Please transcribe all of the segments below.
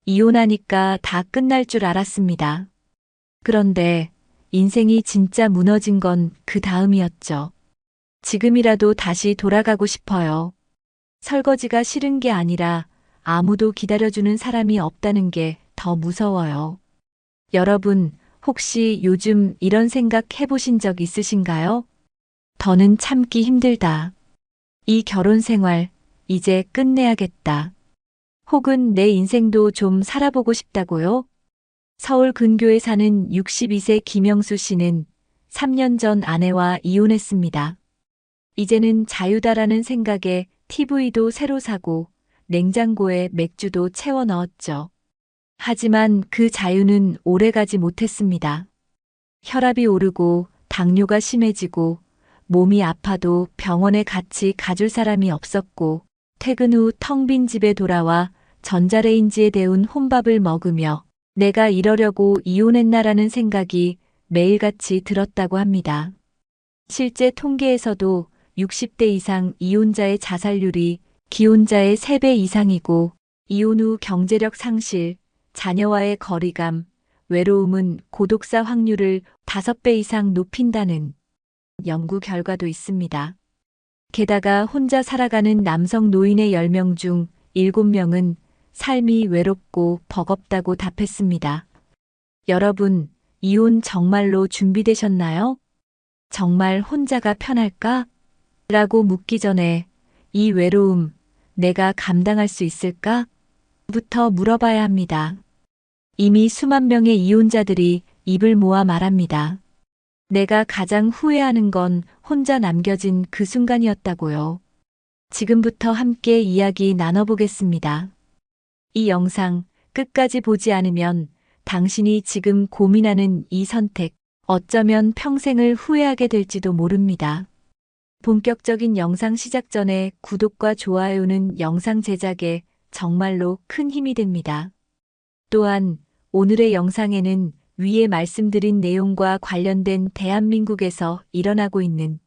이혼하니까 다 끝날 줄 알았습니다. 그런데 인생이 진짜 무너진 건 그 다음이었죠. 지금이라도 다시 돌아가고 싶어요. 설거지가 싫은 게 아니라 아무도 기다려주는 사람이 없다는 게 더 무서워요. 여러분, 혹시 요즘 이런 생각 해보신 적 있으신가요? 더는 참기 힘들다. 이 결혼 생활, 이제 끝내야겠다. 혹은 내 인생도 좀 살아보고 싶다고요? 서울 근교에 사는 62세 김영수 씨는 3년 전 아내와 이혼했습니다. 이제는 자유다라는 생각에 TV도 새로 사고 냉장고에 맥주도 채워 넣었죠. 하지만 그 자유는 오래가지 못했습니다. 혈압이 오르고 당뇨가 심해지고 몸이 아파도 병원에 같이 가줄 사람이 없었고 퇴근 후 텅 빈 집에 돌아와 전자레인지에 데운 혼밥을 먹으며 내가 이러려고 이혼했나라는 생각이 매일같이 들었다고 합니다. 실제 통계에서도 60대 이상 이혼자의 자살률이 기혼자의 3배 이상이고 이혼 후 경제력 상실, 자녀와의 거리감, 외로움은 고독사 확률을 5배 이상 높인다는 연구 결과도 있습니다. 게다가 혼자 살아가는 남성 노인의 10명 중 7명은 삶이 외롭고 버겁다고 답했습니다. 여러분, 이혼 정말로 준비되셨나요? 정말 혼자가 편할까? 라고 묻기 전에 이 외로움 내가 감당할 수 있을까? 부터 물어봐야 합니다. 이미 수만 명의 이혼자들이 입을 모아 말합니다. 내가 가장 후회하는 건 혼자 남겨진 그 순간이었다고요. 지금부터 함께 이야기 나눠보겠습니다. 이 영상 끝까지 보지 않으면 당신이 지금 고민하는 이 선택, 어쩌면 평생을 후회하게 될지도 모릅니다. 본격적인 영상 시작 전에 구독과 좋아요는 영상 제작에 정말로 큰 힘이 됩니다. 또한 오늘의 영상에는 위에 말씀드린 내용과 관련된 대한민국에서 일어나고 있는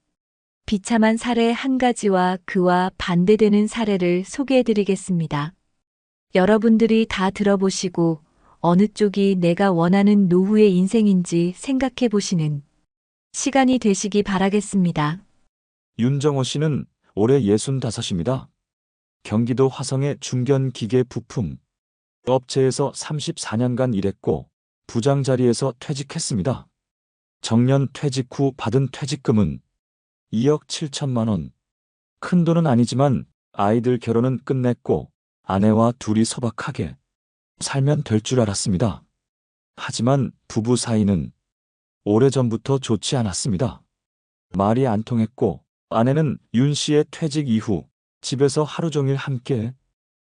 비참한 사례 한 가지와 그와 반대되는 사례를 소개해드리겠습니다. 여러분들이 다 들어보시고 어느 쪽이 내가 원하는 노후의 인생인지 생각해 보시는 시간이 되시기 바라겠습니다. 윤정호 씨는 올해 65입니다. 경기도 화성의 중견기계 부품 업체에서 34년간 일했고 부장 자리에서 퇴직했습니다. 정년 퇴직 후 받은 퇴직금은 2억 7천만 원. 큰 돈은 아니지만 아이들 결혼은 끝냈고 아내와 둘이 소박하게 살면 될 줄 알았습니다. 하지만 부부 사이는 오래전부터 좋지 않았습니다. 말이 안 통했고 아내는 윤 씨의 퇴직 이후 집에서 하루 종일 함께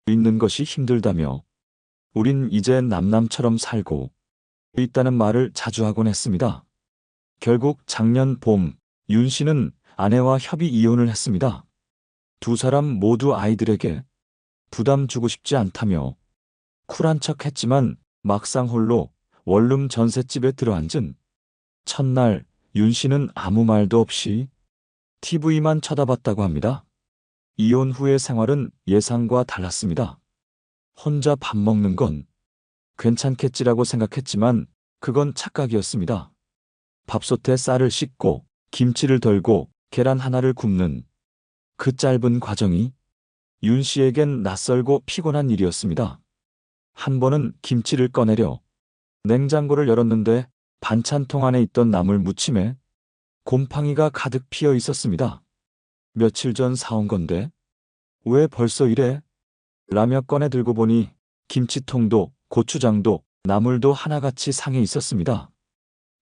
있는 것이 힘들다며 우린 이제 남남처럼 살고 있다는 말을 자주 하곤 했습니다. 결국 작년 봄 윤 씨는 아내와 협의 이혼을 했습니다. 두 사람 모두 아이들에게 부담 주고 싶지 않다며 쿨한 척 했지만 막상 홀로 원룸 전셋집에 들어앉은 첫날 윤 씨는 아무 말도 없이 TV만 쳐다봤다고 합니다. 이혼 후의 생활은 예상과 달랐습니다. 혼자 밥 먹는 건 괜찮겠지라고 생각했지만 그건 착각이었습니다. 밥솥에 쌀을 씻고 김치를 덜고 계란 하나를 굽는 그 짧은 과정이 윤 씨에겐 낯설고 피곤한 일이었습니다. 한 번은 김치를 꺼내려 냉장고를 열었는데 반찬통 안에 있던 나물 무침에 곰팡이가 가득 피어 있었습니다. 며칠 전 사온 건데 왜 벌써 이래? 라며 꺼내 들고 보니 김치통도 고추장도 나물도 하나같이 상해 있었습니다.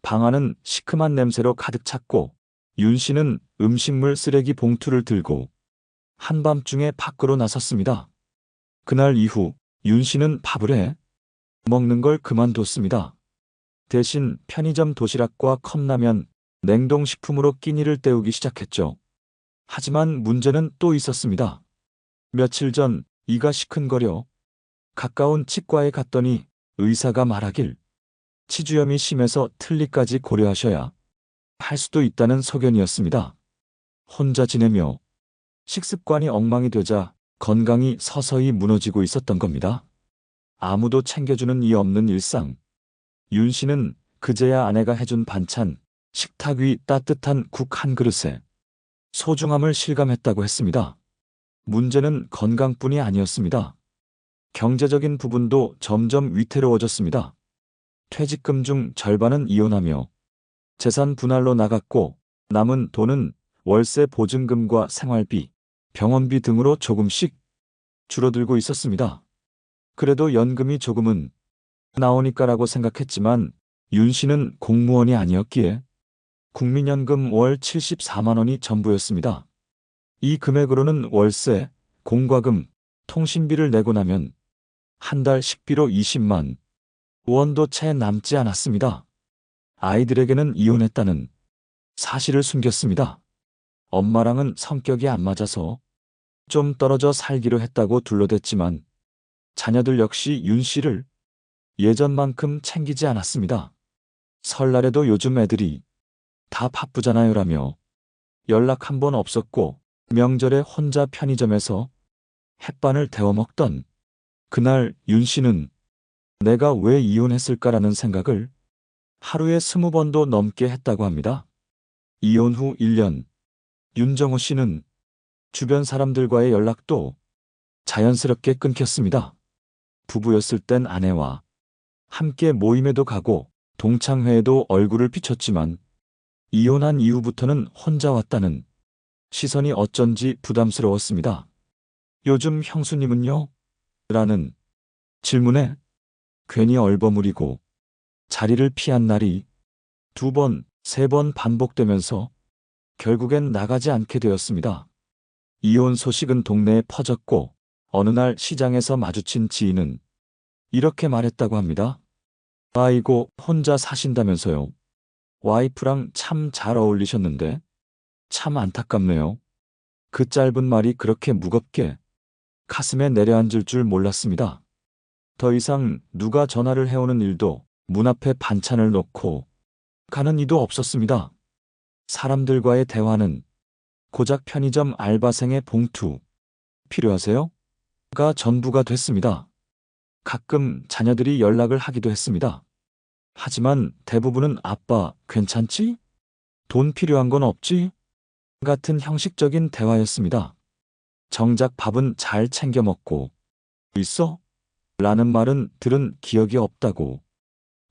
방 안은 시큼한 냄새로 가득 찼고 윤 씨는 음식물 쓰레기 봉투를 들고 한밤중에 밖으로 나섰습니다. 그날 이후 윤 씨는 밥을 해 먹는 걸 그만뒀습니다. 대신 편의점 도시락과 컵라면, 냉동식품으로 끼니를 때우기 시작했죠. 하지만 문제는 또 있었습니다. 며칠 전 이가 시큰거려 가까운 치과에 갔더니 의사가 말하길 치주염이 심해서 틀니까지 고려하셔야 할 수도 있다는 소견이었습니다. 혼자 지내며 식습관이 엉망이 되자 건강이 서서히 무너지고 있었던 겁니다. 아무도 챙겨주는 이 없는 일상. 윤 씨는 그제야 아내가 해준 반찬, 식탁 위 따뜻한 국 한 그릇에 소중함을 실감했다고 했습니다. 문제는 건강뿐이 아니었습니다. 경제적인 부분도 점점 위태로워졌습니다. 퇴직금 중 절반은 이혼하며 재산 분할로 나갔고 남은 돈은 월세 보증금과 생활비, 병원비 등으로 조금씩 줄어들고 있었습니다. 그래도 연금이 조금은 나오니까라고 생각했지만 윤 씨는 공무원이 아니었기에 국민연금 월 74만 원이 전부였습니다. 이 금액으로는 월세, 공과금, 통신비를 내고 나면 한 달 식비로 20만 원도 채 남지 않았습니다. 아이들에게는 이혼했다는 사실을 숨겼습니다. 엄마랑은 성격이 안 맞아서 좀 떨어져 살기로 했다고 둘러댔지만 자녀들 역시 윤 씨를 예전만큼 챙기지 않았습니다. 설날에도 요즘 애들이 다 바쁘잖아요라며 연락 한 번 없었고 명절에 혼자 편의점에서 햇반을 데워 먹던 그날 윤 씨는 내가 왜 이혼했을까라는 생각을 하루에 20번도 넘게 했다고 합니다. 이혼 후 1년, 윤정호 씨는 주변 사람들과의 연락도 자연스럽게 끊겼습니다. 부부였을 땐 아내와 함께 모임에도 가고 동창회에도 얼굴을 비췄지만 이혼한 이후부터는 혼자 왔다는 시선이 어쩐지 부담스러웠습니다. 요즘 형수님은요? 라는 질문에 괜히 얼버무리고 자리를 피한 날이 2번, 3번 반복되면서 결국엔 나가지 않게 되었습니다. 이혼 소식은 동네에 퍼졌고 어느 날 시장에서 마주친 지인은 이렇게 말했다고 합니다. 아이고, 혼자 사신다면서요. 와이프랑 참 잘 어울리셨는데 참 안타깝네요. 그 짧은 말이 그렇게 무겁게 가슴에 내려앉을 줄 몰랐습니다. 더 이상 누가 전화를 해오는 일도 문 앞에 반찬을 놓고 가는 이도 없었습니다. 사람들과의 대화는 고작 편의점 알바생의 봉투 필요하세요? 가 전부가 됐습니다. 가끔 자녀들이 연락을 하기도 했습니다. 하지만 대부분은 아빠 괜찮지? 돈 필요한 건 없지? 같은 형식적인 대화였습니다. 정작 밥은 잘 챙겨 먹고 있어? 라는 말은 들은 기억이 없다고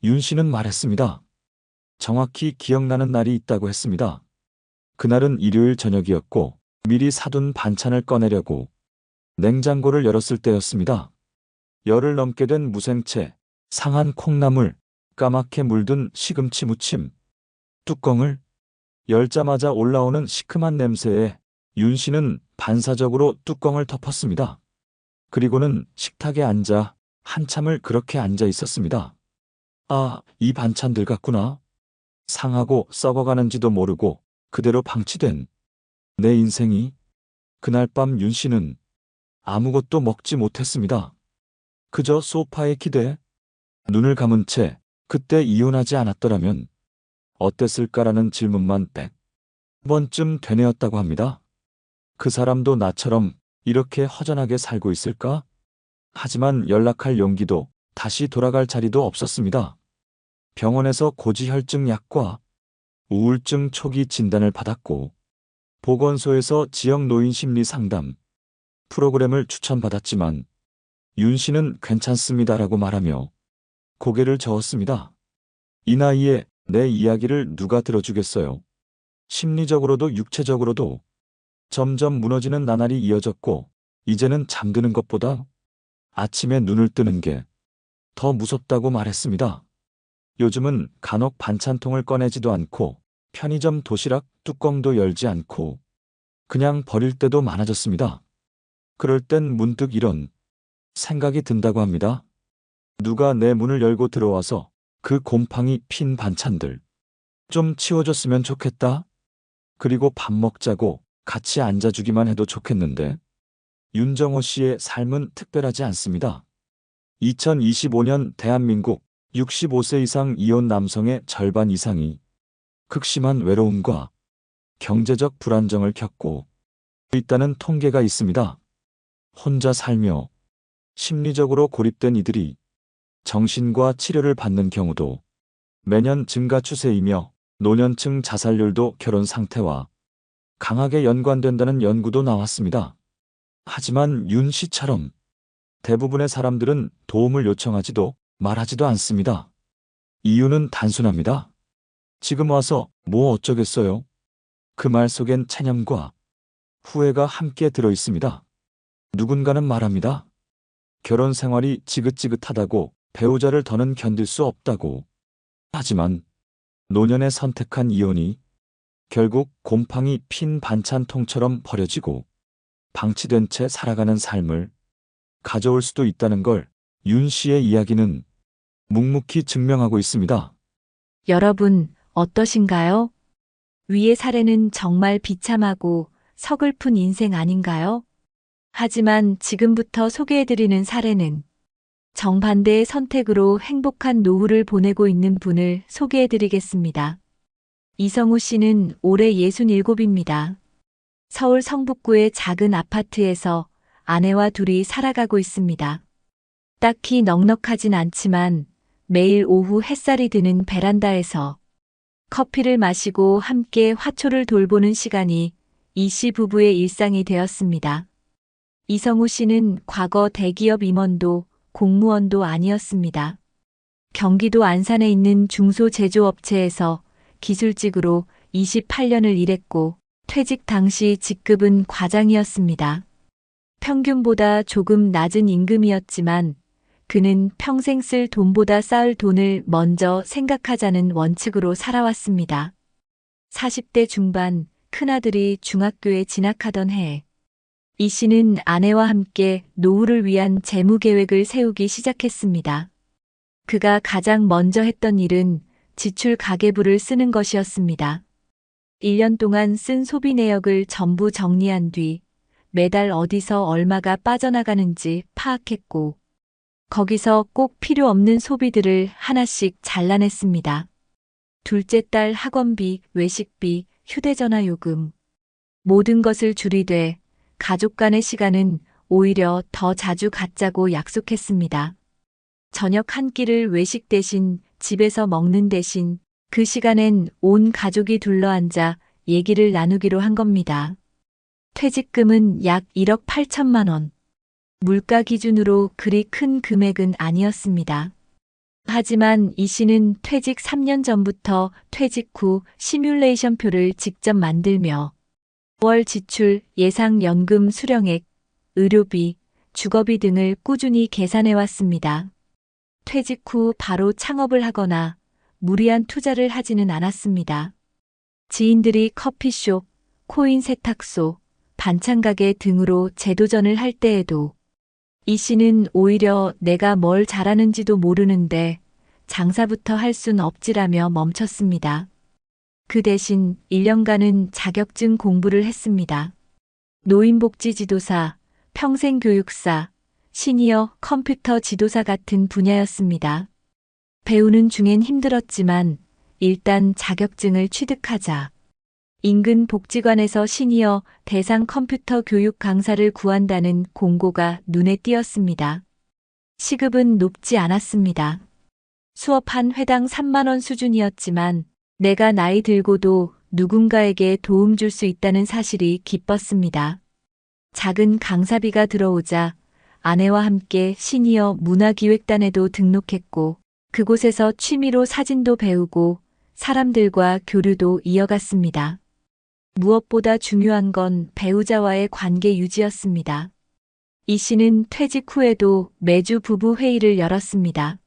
윤 씨는 말했습니다. 정확히 기억나는 날이 있다고 했습니다. 그날은 일요일 저녁이었고 미리 사둔 반찬을 꺼내려고 냉장고를 열었을 때였습니다. 열흘 넘게 된 무생채, 상한 콩나물, 까맣게 물든 시금치 무침, 뚜껑을 열자마자 올라오는 시큼한 냄새에 윤 씨는 반사적으로 뚜껑을 덮었습니다. 그리고는 식탁에 앉아 한참을 그렇게 앉아 있었습니다. 아, 이 반찬들 같구나. 상하고 썩어가는지도 모르고 그대로 방치된 내 인생이. 그날 밤 윤 씨는 아무것도 먹지 못했습니다. 그저 소파에 기대 눈을 감은 채 그때 이혼하지 않았더라면 어땠을까라는 질문만 100번쯤 되뇌었다고 합니다. 그 사람도 나처럼 이렇게 허전하게 살고 있을까? 하지만 연락할 용기도 다시 돌아갈 자리도 없었습니다. 병원에서 고지혈증 약과 우울증 초기 진단을 받았고 보건소에서 지역 노인 심리 상담 프로그램을 추천받았지만 윤 씨는 괜찮습니다라고 말하며 고개를 저었습니다. 이 나이에 내 이야기를 누가 들어주겠어요. 심리적으로도 육체적으로도 점점 무너지는 나날이 이어졌고 이제는 잠드는 것보다 아침에 눈을 뜨는 게 더 무섭다고 말했습니다. 요즘은 간혹 반찬통을 꺼내지도 않고 편의점 도시락 뚜껑도 열지 않고 그냥 버릴 때도 많아졌습니다. 그럴 땐 문득 이런 생각이 든다고 합니다. 누가 내 문을 열고 들어와서 그 곰팡이 핀 반찬들 좀 치워줬으면 좋겠다. 그리고 밥 먹자고 같이 앉아주기만 해도 좋겠는데. 윤정호 씨의 삶은 특별하지 않습니다. 2025년 대한민국 65세 이상 이혼 남성의 절반 이상이 극심한 외로움과 경제적 불안정을 겪고 있다는 통계가 있습니다. 혼자 살며 심리적으로 고립된 이들이 정신과 치료를 받는 경우도 매년 증가 추세이며 노년층 자살률도 결혼 상태와 강하게 연관된다는 연구도 나왔습니다. 하지만 윤 씨처럼 대부분의 사람들은 도움을 요청하지도 말하지도 않습니다. 이유는 단순합니다. 지금 와서 뭐 어쩌겠어요? 그 말 속엔 체념과 후회가 함께 들어 있습니다. 누군가는 말합니다. 결혼 생활이 지긋지긋하다고, 배우자를 더는 견딜 수 없다고. 하지만 노년에 선택한 이혼이 결국 곰팡이 핀 반찬통처럼 버려지고 방치된 채 살아가는 삶을 가져올 수도 있다는 걸 윤 씨의 이야기는 묵묵히 증명하고 있습니다. 여러분, 어떠신가요? 위의 사례는 정말 비참하고 서글픈 인생 아닌가요? 하지만 지금부터 소개해드리는 사례는 정반대의 선택으로 행복한 노후를 보내고 있는 분을 소개해드리겠습니다. 이성우 씨는 올해 67입니다. 서울 성북구의 작은 아파트에서 아내와 둘이 살아가고 있습니다. 딱히 넉넉하진 않지만 매일 오후 햇살이 드는 베란다에서 커피를 마시고 함께 화초를 돌보는 시간이 이 씨 부부의 일상이 되었습니다. 이성우 씨는 과거 대기업 임원도 공무원도 아니었습니다. 경기도 안산에 있는 중소제조업체에서 기술직으로 28년을 일했고 퇴직 당시 직급은 과장이었습니다. 평균보다 조금 낮은 임금이었지만 그는 평생 쓸 돈보다 쌓을 돈을 먼저 생각하자는 원칙으로 살아왔습니다. 40대 중반 큰아들이 중학교에 진학하던 해, 이 씨는 아내와 함께 노후를 위한 재무 계획을 세우기 시작했습니다. 그가 가장 먼저 했던 일은 지출 가계부를 쓰는 것이었습니다. 1년 동안 쓴 소비 내역을 전부 정리한 뒤 매달 어디서 얼마가 빠져나가는지 파악했고 거기서 꼭 필요 없는 소비들을 하나씩 잘라냈습니다. 둘째 딸 학원비, 외식비, 휴대전화 요금 모든 것을 줄이되 가족 간의 시간은 오히려 더 자주 갖자고 약속했습니다. 저녁 한 끼를 외식 대신 집에서 먹는 대신 그 시간엔 온 가족이 둘러앉아 얘기를 나누기로 한 겁니다. 퇴직금은 약 1억 8천만 원. 물가 기준으로 그리 큰 금액은 아니었습니다. 하지만 이 씨는 퇴직 3년 전부터 퇴직 후 시뮬레이션 표를 직접 만들며 월 지출, 예상 연금 수령액, 의료비, 주거비 등을 꾸준히 계산해 왔습니다. 퇴직 후 바로 창업을 하거나 무리한 투자를 하지는 않았습니다. 지인들이 커피숍, 코인 세탁소, 반찬 가게 등으로 재도전을 할 때에도 이 씨는 오히려 내가 뭘 잘하는지도 모르는데 장사부터 할 순 없지라며 멈췄습니다. 그 대신 1년간은 자격증 공부를 했습니다. 노인복지 지도사, 평생교육사, 시니어 컴퓨터 지도사 같은 분야였습니다. 배우는 중엔 힘들었지만 일단 자격증을 취득하자. 인근 복지관에서 시니어 대상 컴퓨터 교육 강사를 구한다는 공고가 눈에 띄었습니다. 시급은 높지 않았습니다. 수업 한 회당 3만 원 수준이었지만 내가 나이 들고도 누군가에게 도움 줄 수 있다는 사실이 기뻤습니다. 작은 강사비가 들어오자 아내와 함께 시니어 문화기획단에도 등록했고 그곳에서 취미로 사진도 배우고 사람들과 교류도 이어갔습니다. 무엇보다 중요한 건 배우자와의 관계 유지였습니다. 이 씨는 퇴직 후에도 매주 부부 회의를 열었습니다.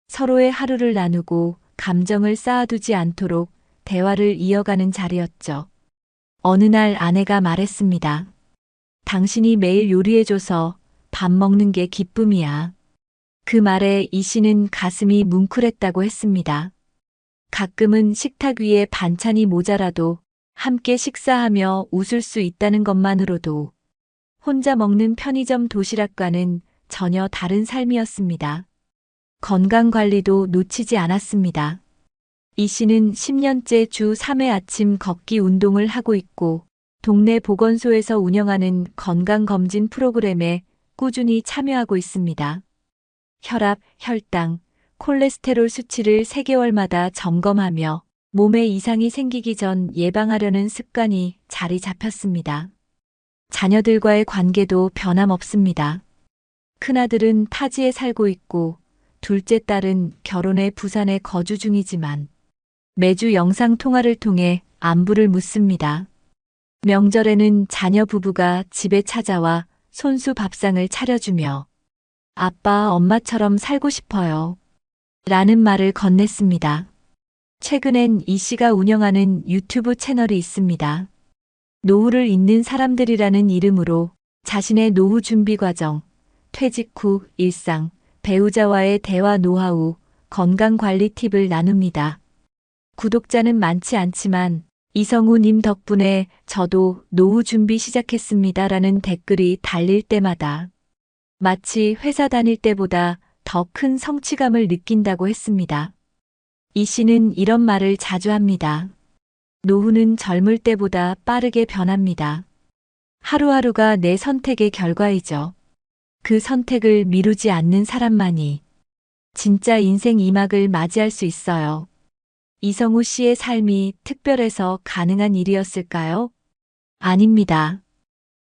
서로의 하루를 나누고 감정을 쌓아두지 않도록 대화를 이어가는 자리였죠. 어느 날 아내가 말했습니다. 당신이 매일 요리해줘서 밥 먹는 게 기쁨이야. 그 말에 이 씨는 가슴이 뭉클했다고 했습니다. 가끔은 식탁 위에 반찬이 모자라도 함께 식사하며 웃을 수 있다는 것만으로도 혼자 먹는 편의점 도시락과는 전혀 다른 삶이었습니다. 건강관리도 놓치지 않았습니다. 이 씨는 10년째 주 3회 아침 걷기 운동을 하고 있고 동네 보건소에서 운영하는 건강검진 프로그램에 꾸준히 참여하고 있습니다. 혈압, 혈당, 콜레스테롤 수치를 3개월마다 점검하며 몸에 이상이 생기기 전 예방하려는 습관이 자리 잡혔습니다. 자녀들과의 관계도 변함없습니다. 큰아들은 타지에 살고 있고 둘째 딸은 결혼해 부산에 거주 중이지만 매주 영상 통화를 통해 안부를 묻습니다. 명절에는 자녀 부부가 집에 찾아와 손수 밥상을 차려주며 아빠, 엄마처럼 살고 싶어요. 라는 말을 건넸습니다. 최근엔 이 씨가 운영하는 유튜브 채널이 있습니다. 노후를 잇는 사람들이라는 이름으로 자신의 노후 준비 과정, 퇴직 후 일상, 배우자와의 대화 노하우, 건강관리 팁을 나눕니다. 구독자는 많지 않지만 이성우 님 덕분에 저도 노후 준비 시작했습니다 라는 댓글이 달릴 때마다 마치 회사 다닐 때보다 더 큰 성취감을 느낀다고 했습니다. 이 씨는 이런 말을 자주 합니다. 노후는 젊을 때보다 빠르게 변합니다. 하루하루가 내 선택의 결과이죠. 그 선택을 미루지 않는 사람만이 진짜 인생 2막을 맞이할 수 있어요. 이성우 씨의 삶이 특별해서 가능한 일이었을까요? 아닙니다.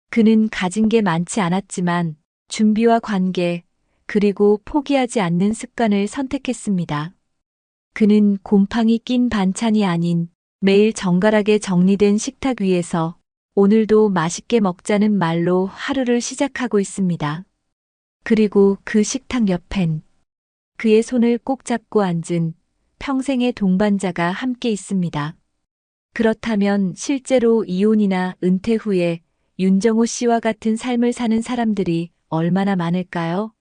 그는 가진 게 많지 않았지만 준비와 관계, 그리고 포기하지 않는 습관을 선택했습니다. 그는 곰팡이 낀 반찬이 아닌 매일 정갈하게 정리된 식탁 위에서 오늘도 맛있게 먹자는 말로 하루를 시작하고 있습니다. 그리고 그 식탁 옆엔 그의 손을 꼭 잡고 앉은 평생의 동반자가 함께 있습니다. 그렇다면 실제로 이혼이나 은퇴 후에 윤정호 씨와 같은 삶을 사는 사람들이 얼마나 많을까요?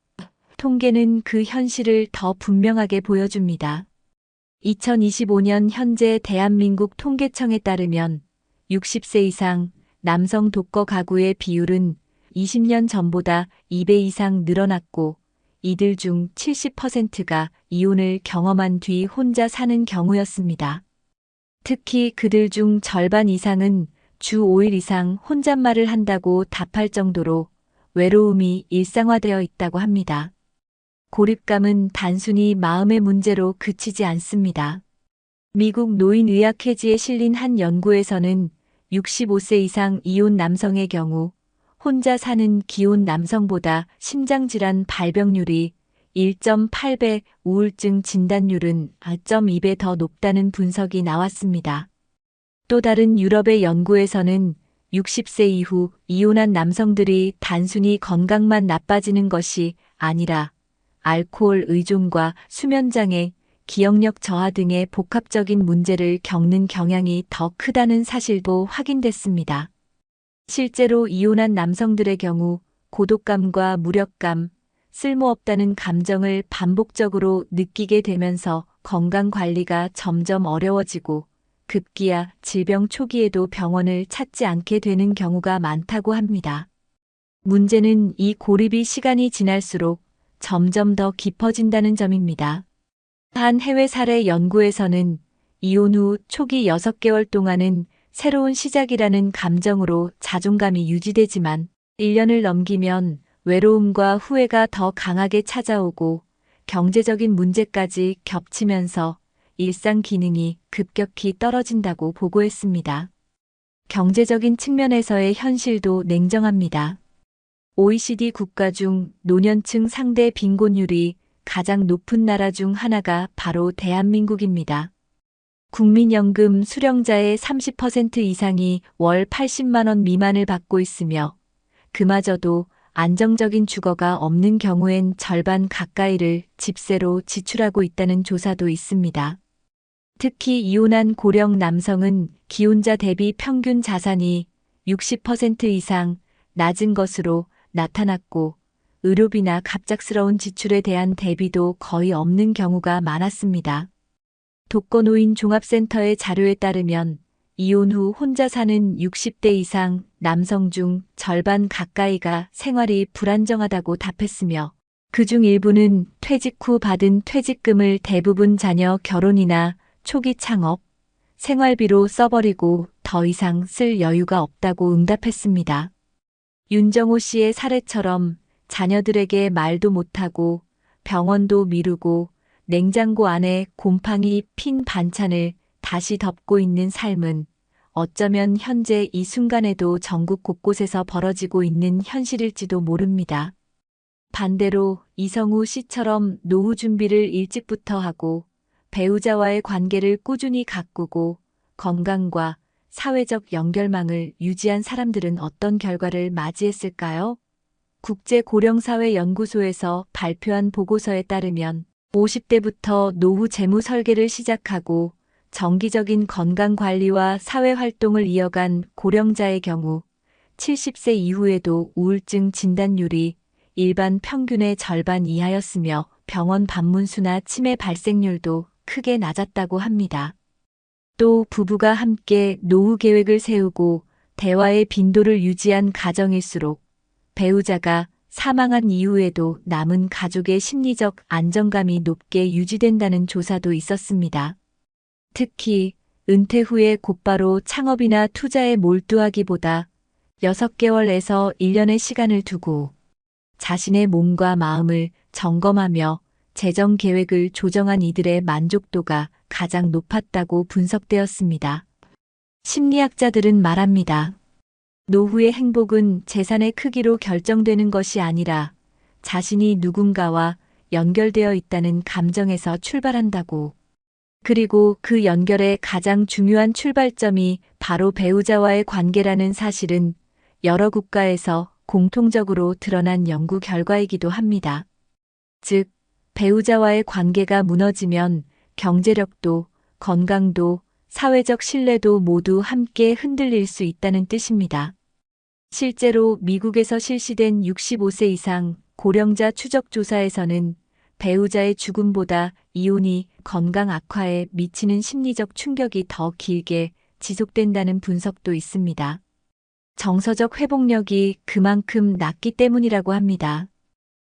통계는 그 현실을 더 분명하게 보여줍니다. 2025년 현재 대한민국 통계청에 따르면 60세 이상 남성 독거 가구의 비율은 20년 전보다 2배 이상 늘어났고 이들 중 70%가 이혼을 경험한 뒤 혼자 사는 경우였습니다. 특히 그들 중 절반 이상은 주 5일 이상 혼잣말을 한다고 답할 정도로 외로움이 일상화되어 있다고 합니다. 고립감은 단순히 마음의 문제로 그치지 않습니다. 미국 노인의학회지에 실린 한 연구에서는 65세 이상 이혼 남성의 경우 혼자 사는 기혼 남성보다 심장질환 발병률이 1.8배, 우울증 진단율은 4.2배 더 높다는 분석이 나왔습니다. 또 다른 유럽의 연구에서는 60세 이후 이혼한 남성들이 단순히 건강만 나빠지는 것이 아니라 알코올 의존과 수면장애, 기억력 저하 등의 복합적인 문제를 겪는 경향이 더 크다는 사실도 확인됐습니다. 실제로 이혼한 남성들의 경우 고독감과 무력감, 쓸모없다는 감정을 반복적으로 느끼게 되면서 건강 관리가 점점 어려워지고 급기야 질병 초기에도 병원을 찾지 않게 되는 경우가 많다고 합니다. 문제는 이 고립이 시간이 지날수록 점점 더 깊어진다는 점입니다. 한 해외 사례 연구에서는 이혼 후 초기 6개월 동안은 새로운 시작이라는 감정으로 자존감이 유지되지만 1년을 넘기면 외로움과 후회가 더 강하게 찾아오고 경제적인 문제까지 겹치면서 일상 기능이 급격히 떨어진다고 보고했습니다. 경제적인 측면에서의 현실도 냉정합니다. OECD 국가 중 노년층 상대 빈곤율이 가장 높은 나라 중 하나가 바로 대한민국입니다. 국민연금 수령자의 30% 이상이 월 80만 원 미만을 받고 있으며 그마저도 안정적인 주거가 없는 경우엔 절반 가까이를 집세로 지출하고 있다는 조사도 있습니다. 특히 이혼한 고령 남성은 기혼자 대비 평균 자산이 60% 이상 낮은 것으로 나타났고 의료비나 갑작스러운 지출에 대한 대비도 거의 없는 경우가 많았습니다. 독거노인 종합센터의 자료에 따르면 이혼 후 혼자 사는 60대 이상 남성 중 절반 가까이가 생활이 불안정하다고 답했으며 그중 일부는 퇴직 후 받은 퇴직금을 대부분 자녀 결혼이나 초기 창업, 생활비로 써버리고 더 이상 쓸 여유가 없다고 응답했습니다. 윤정호 씨의 사례처럼 자녀들에게 말도 못하고 병원도 미루고 냉장고 안에 곰팡이 핀 반찬을 다시 덮고 있는 삶은 어쩌면 현재 이 순간에도 전국 곳곳에서 벌어지고 있는 현실일지도 모릅니다. 반대로 이성우 씨처럼 노후 준비를 일찍부터 하고 배우자와의 관계를 꾸준히 가꾸고 건강과 사회적 연결망을 유지한 사람들은 어떤 결과를 맞이했을까요? 국제고령사회연구소에서 발표한 보고서에 따르면 50대부터 노후 재무 설계를 시작하고 정기적인 건강관리와 사회활동을 이어간 고령자의 경우 70세 이후에도 우울증 진단율이 일반 평균의 절반 이하였으며 병원 방문 수나 치매 발생률도 크게 낮았다고 합니다. 또 부부가 함께 노후 계획을 세우고 대화의 빈도를 유지한 가정일수록 배우자가 사망한 이후에도 남은 가족의 심리적 안정감이 높게 유지된다는 조사도 있었습니다. 특히 은퇴 후에 곧바로 창업이나 투자에 몰두하기보다 6개월에서 1년의 시간을 두고 자신의 몸과 마음을 점검하며 재정 계획을 조정한 이들의 만족도가 가장 높았다고 분석되었습니다. 심리학자들은 말합니다. 노후의 행복은 재산의 크기로 결정되는 것이 아니라 자신이 누군가와 연결되어 있다는 감정에서 출발한다고. 그리고 그 연결의 가장 중요한 출발점이 바로 배우자와의 관계라는 사실은 여러 국가에서 공통적으로 드러난 연구 결과이기도 합니다. 즉, 배우자와의 관계가 무너지면 경제력도, 건강도, 사회적 신뢰도 모두 함께 흔들릴 수 있다는 뜻입니다. 실제로 미국에서 실시된 65세 이상 고령자 추적 조사에서는 배우자의 죽음보다 이혼이 건강 악화에 미치는 심리적 충격이 더 길게 지속된다는 분석도 있습니다. 정서적 회복력이 그만큼 낮기 때문이라고 합니다.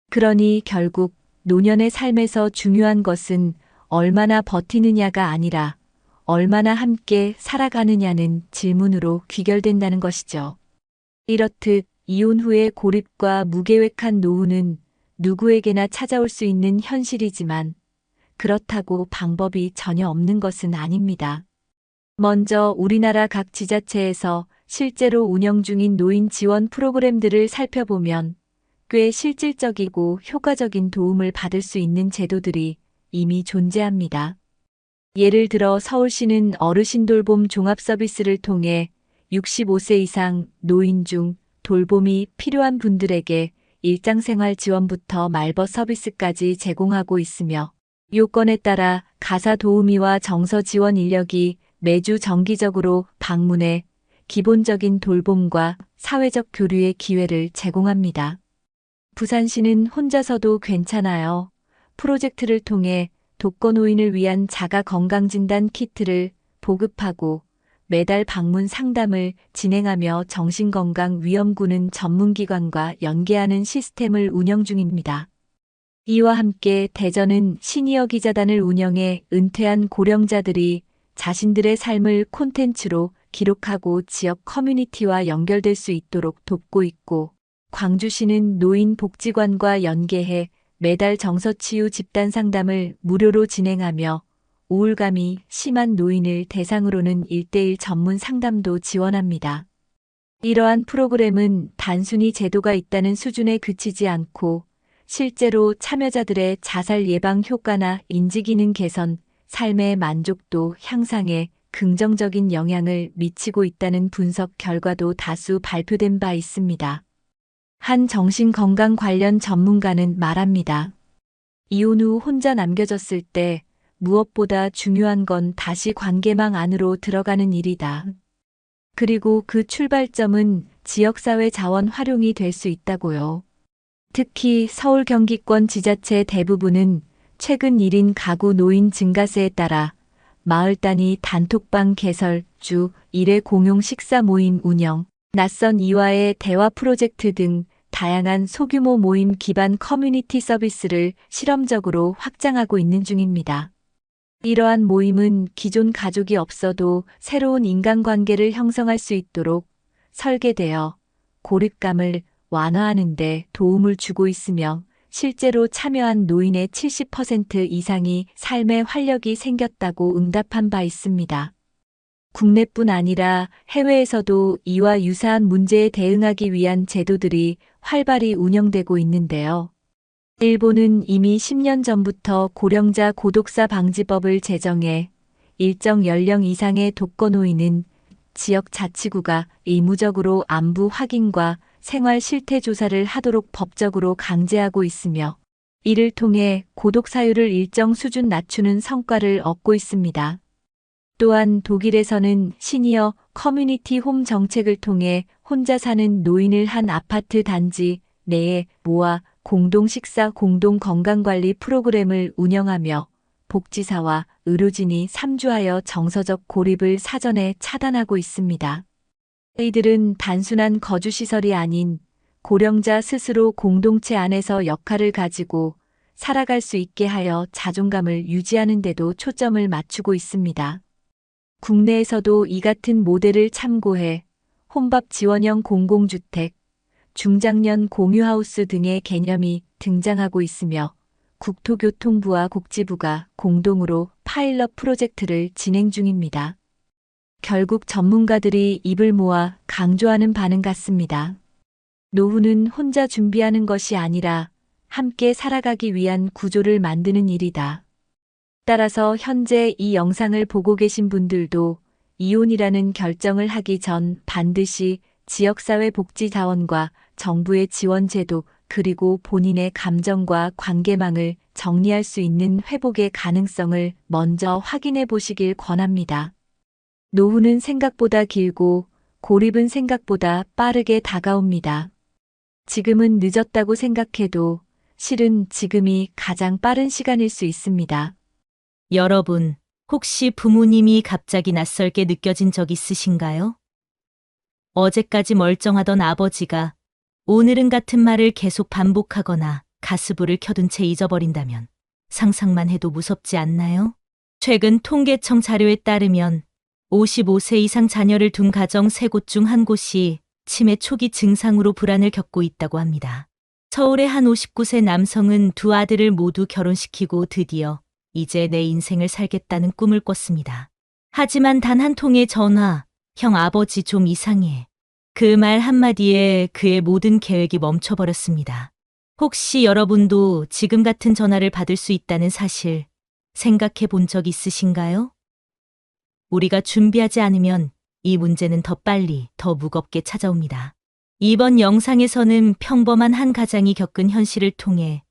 그러니 결국 노년의 삶에서 중요한 것은 얼마나 버티느냐가 아니라 얼마나 함께 살아가느냐는 질문으로 귀결된다는 것이죠. 이렇듯 이혼 후의 고립과 무계획한 노후는 누구에게나 찾아올 수 있는 현실이지만 그렇다고 방법이 전혀 없는 것은 아닙니다. 먼저 우리나라 각 지자체에서 실제로 운영 중인 노인 지원 프로그램들을 살펴보면 꽤 실질적이고 효과적인 도움을 받을 수 있는 제도들이 이미 존재합니다. 예를 들어 서울시는 어르신 돌봄 종합 서비스를 통해 65세 이상 노인 중 돌봄이 필요한 분들에게 일상생활 지원부터 말벗 서비스까지 제공하고 있으며 요건에 따라 가사 도우미와 정서 지원 인력이 매주 정기적으로 방문해 기본적인 돌봄과 사회적 교류의 기회를 제공합니다. 부산시는 혼자서도 괜찮아요. 프로젝트를 통해 독거노인을 위한 자가건강진단 키트를 보급하고 매달 방문 상담을 진행하며 정신건강위험군은 전문기관과 연계하는 시스템을 운영 중입니다. 이와 함께 대전은 시니어 기자단을 운영해 은퇴한 고령자들이 자신들의 삶을 콘텐츠로 기록하고 지역 커뮤니티와 연결될 수 있도록 돕고 있고, 광주시는 노인복지관과 연계해 매달 정서치유 집단 상담을 무료로 진행하며 우울감이 심한 노인을 대상으로는 1:1 전문 상담도 지원합니다. 이러한 프로그램은 단순히 제도가 있다는 수준에 그치지 않고 실제로 참여자들의 자살 예방 효과나 인지기능 개선, 삶의 만족도 향상에 긍정적인 영향을 미치고 있다는 분석 결과도 다수 발표된 바 있습니다. 한 정신건강 관련 전문가는 말합니다. 이혼 후 혼자 남겨졌을 때 무엇보다 중요한 건 다시 관계망 안으로 들어가는 일이다. 그리고 그 출발점은 지역사회 자원 활용이 될 수 있다고요. 특히 서울 경기권 지자체 대부분은 최근 1인 가구 노인 증가세에 따라 마을 단위 단톡방 개설, 주 1회 공용 식사 모임 운영, 낯선 이와의 대화 프로젝트 등 다양한 소규모 모임 기반 커뮤니티 서비스를 실험적으로 확장하고 있는 중입니다. 이러한 모임은 기존 가족이 없어도 새로운 인간관계를 형성할 수 있도록 설계되어 고립감을 완화하는 데 도움을 주고 있으며 실제로 참여한 노인의 70% 이상이 삶의 활력이 생겼다고 응답한 바 있습니다. 국내뿐 아니라 해외에서도 이와 유사한 문제에 대응하기 위한 제도들이 활발히 운영되고 있는데요. 일본은 이미 10년 전부터 고령자 고독사 방지법을 제정해 일정 연령 이상의 독거노인은 지역 자치구가 의무적으로 안부 확인과 생활 실태 조사를 하도록 법적으로 강제하고 있으며 이를 통해 고독 사유를 일정 수준 낮추는 성과를 얻고 있습니다. 또한 독일에서는 시니어 커뮤니티 홈 정책을 통해 혼자 사는 노인을 한 아파트 단지 내에 모아 공동 식사, 공동 건강관리 프로그램을 운영하며 복지사와 의료진이 삼주하여 정서적 고립을 사전에 차단하고 있습니다. 이들은 단순한 거주시설이 아닌 고령자 스스로 공동체 안에서 역할을 가지고 살아갈 수 있게 하여 자존감을 유지하는 데도 초점을 맞추고 있습니다. 국내에서도 이 같은 모델을 참고해 혼밥 지원형 공공주택, 중장년 공유하우스 등의 개념이 등장하고 있으며 국토교통부와 복지부가 공동으로 파일럿 프로젝트를 진행 중입니다. 결국 전문가들이 입을 모아 강조하는 바는 같습니다. 노후는 혼자 준비하는 것이 아니라 함께 살아가기 위한 구조를 만드는 일이다. 따라서 현재 이 영상을 보고 계신 분들도 이혼이라는 결정을 하기 전 반드시 지역사회 복지자원과 정부의 지원제도 그리고 본인의 감정과 관계망을 정리할 수 있는 회복의 가능성을 먼저 확인해 보시길 권합니다. 노후는 생각보다 길고 고립은 생각보다 빠르게 다가옵니다. 지금은 늦었다고 생각해도 실은 지금이 가장 빠른 시간일 수 있습니다. 여러분, 혹시 부모님이 갑자기 낯설게 느껴진 적 있으신가요? 어제까지 멀쩡하던 아버지가 오늘은 같은 말을 계속 반복하거나 가스불을 켜둔 채 잊어버린다면 상상만 해도 무섭지 않나요? 최근 통계청 자료에 따르면 55세 이상 자녀를 둔 가정 3곳 중 1곳이 치매 초기 증상으로 불안을 겪고 있다고 합니다. 서울의 한 59세 남성은 2 아들을 모두 결혼시키고 드디어 이제 내 인생을 살겠다는 꿈을 꿨습니다. 하지만 단 한 통의 전화, 형 아버지 좀 이상해. 그 말 한마디에 그의 모든 계획이 멈춰버렸습니다. 혹시 여러분도 지금 같은 전화를 받을 수 있다는 사실 생각해 본 적 있으신가요? 우리가 준비하지 않으면 이 문제는 더 빨리, 더 무겁게 찾아옵니다. 이번 영상에서는 평범한 한 가장이 겪은 현실을 통해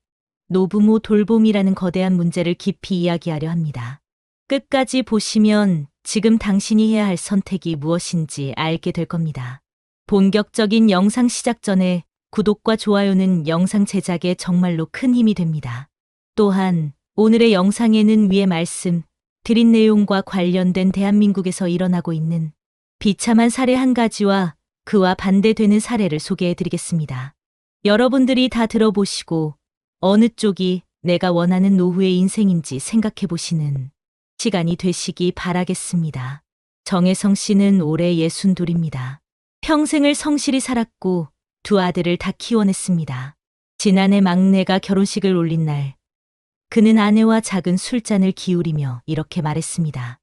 노부모 돌봄이라는 거대한 문제를 깊이 이야기하려 합니다. 끝까지 보시면 지금 당신이 해야 할 선택이 무엇인지 알게 될 겁니다. 본격적인 영상 시작 전에 구독과 좋아요는 영상 제작에 정말로 큰 힘이 됩니다. 또한 오늘의 영상에는 위의 말씀 드린 내용과 관련된 대한민국에서 일어나고 있는 비참한 사례 한 가지와 그와 반대되는 사례를 소개해 드리겠습니다. 여러분들이 다 들어보시고 어느 쪽이 내가 원하는 노후의 인생인지 생각해 보시는 시간이 되시기 바라겠습니다. 정혜성 씨는 올해 62입니다. 평생을 성실히 살았고 2 아들을 다 키워냈습니다. 지난해 막내가 결혼식을 올린 날, 그는 아내와 작은 술잔을 기울이며 이렇게 말했습니다.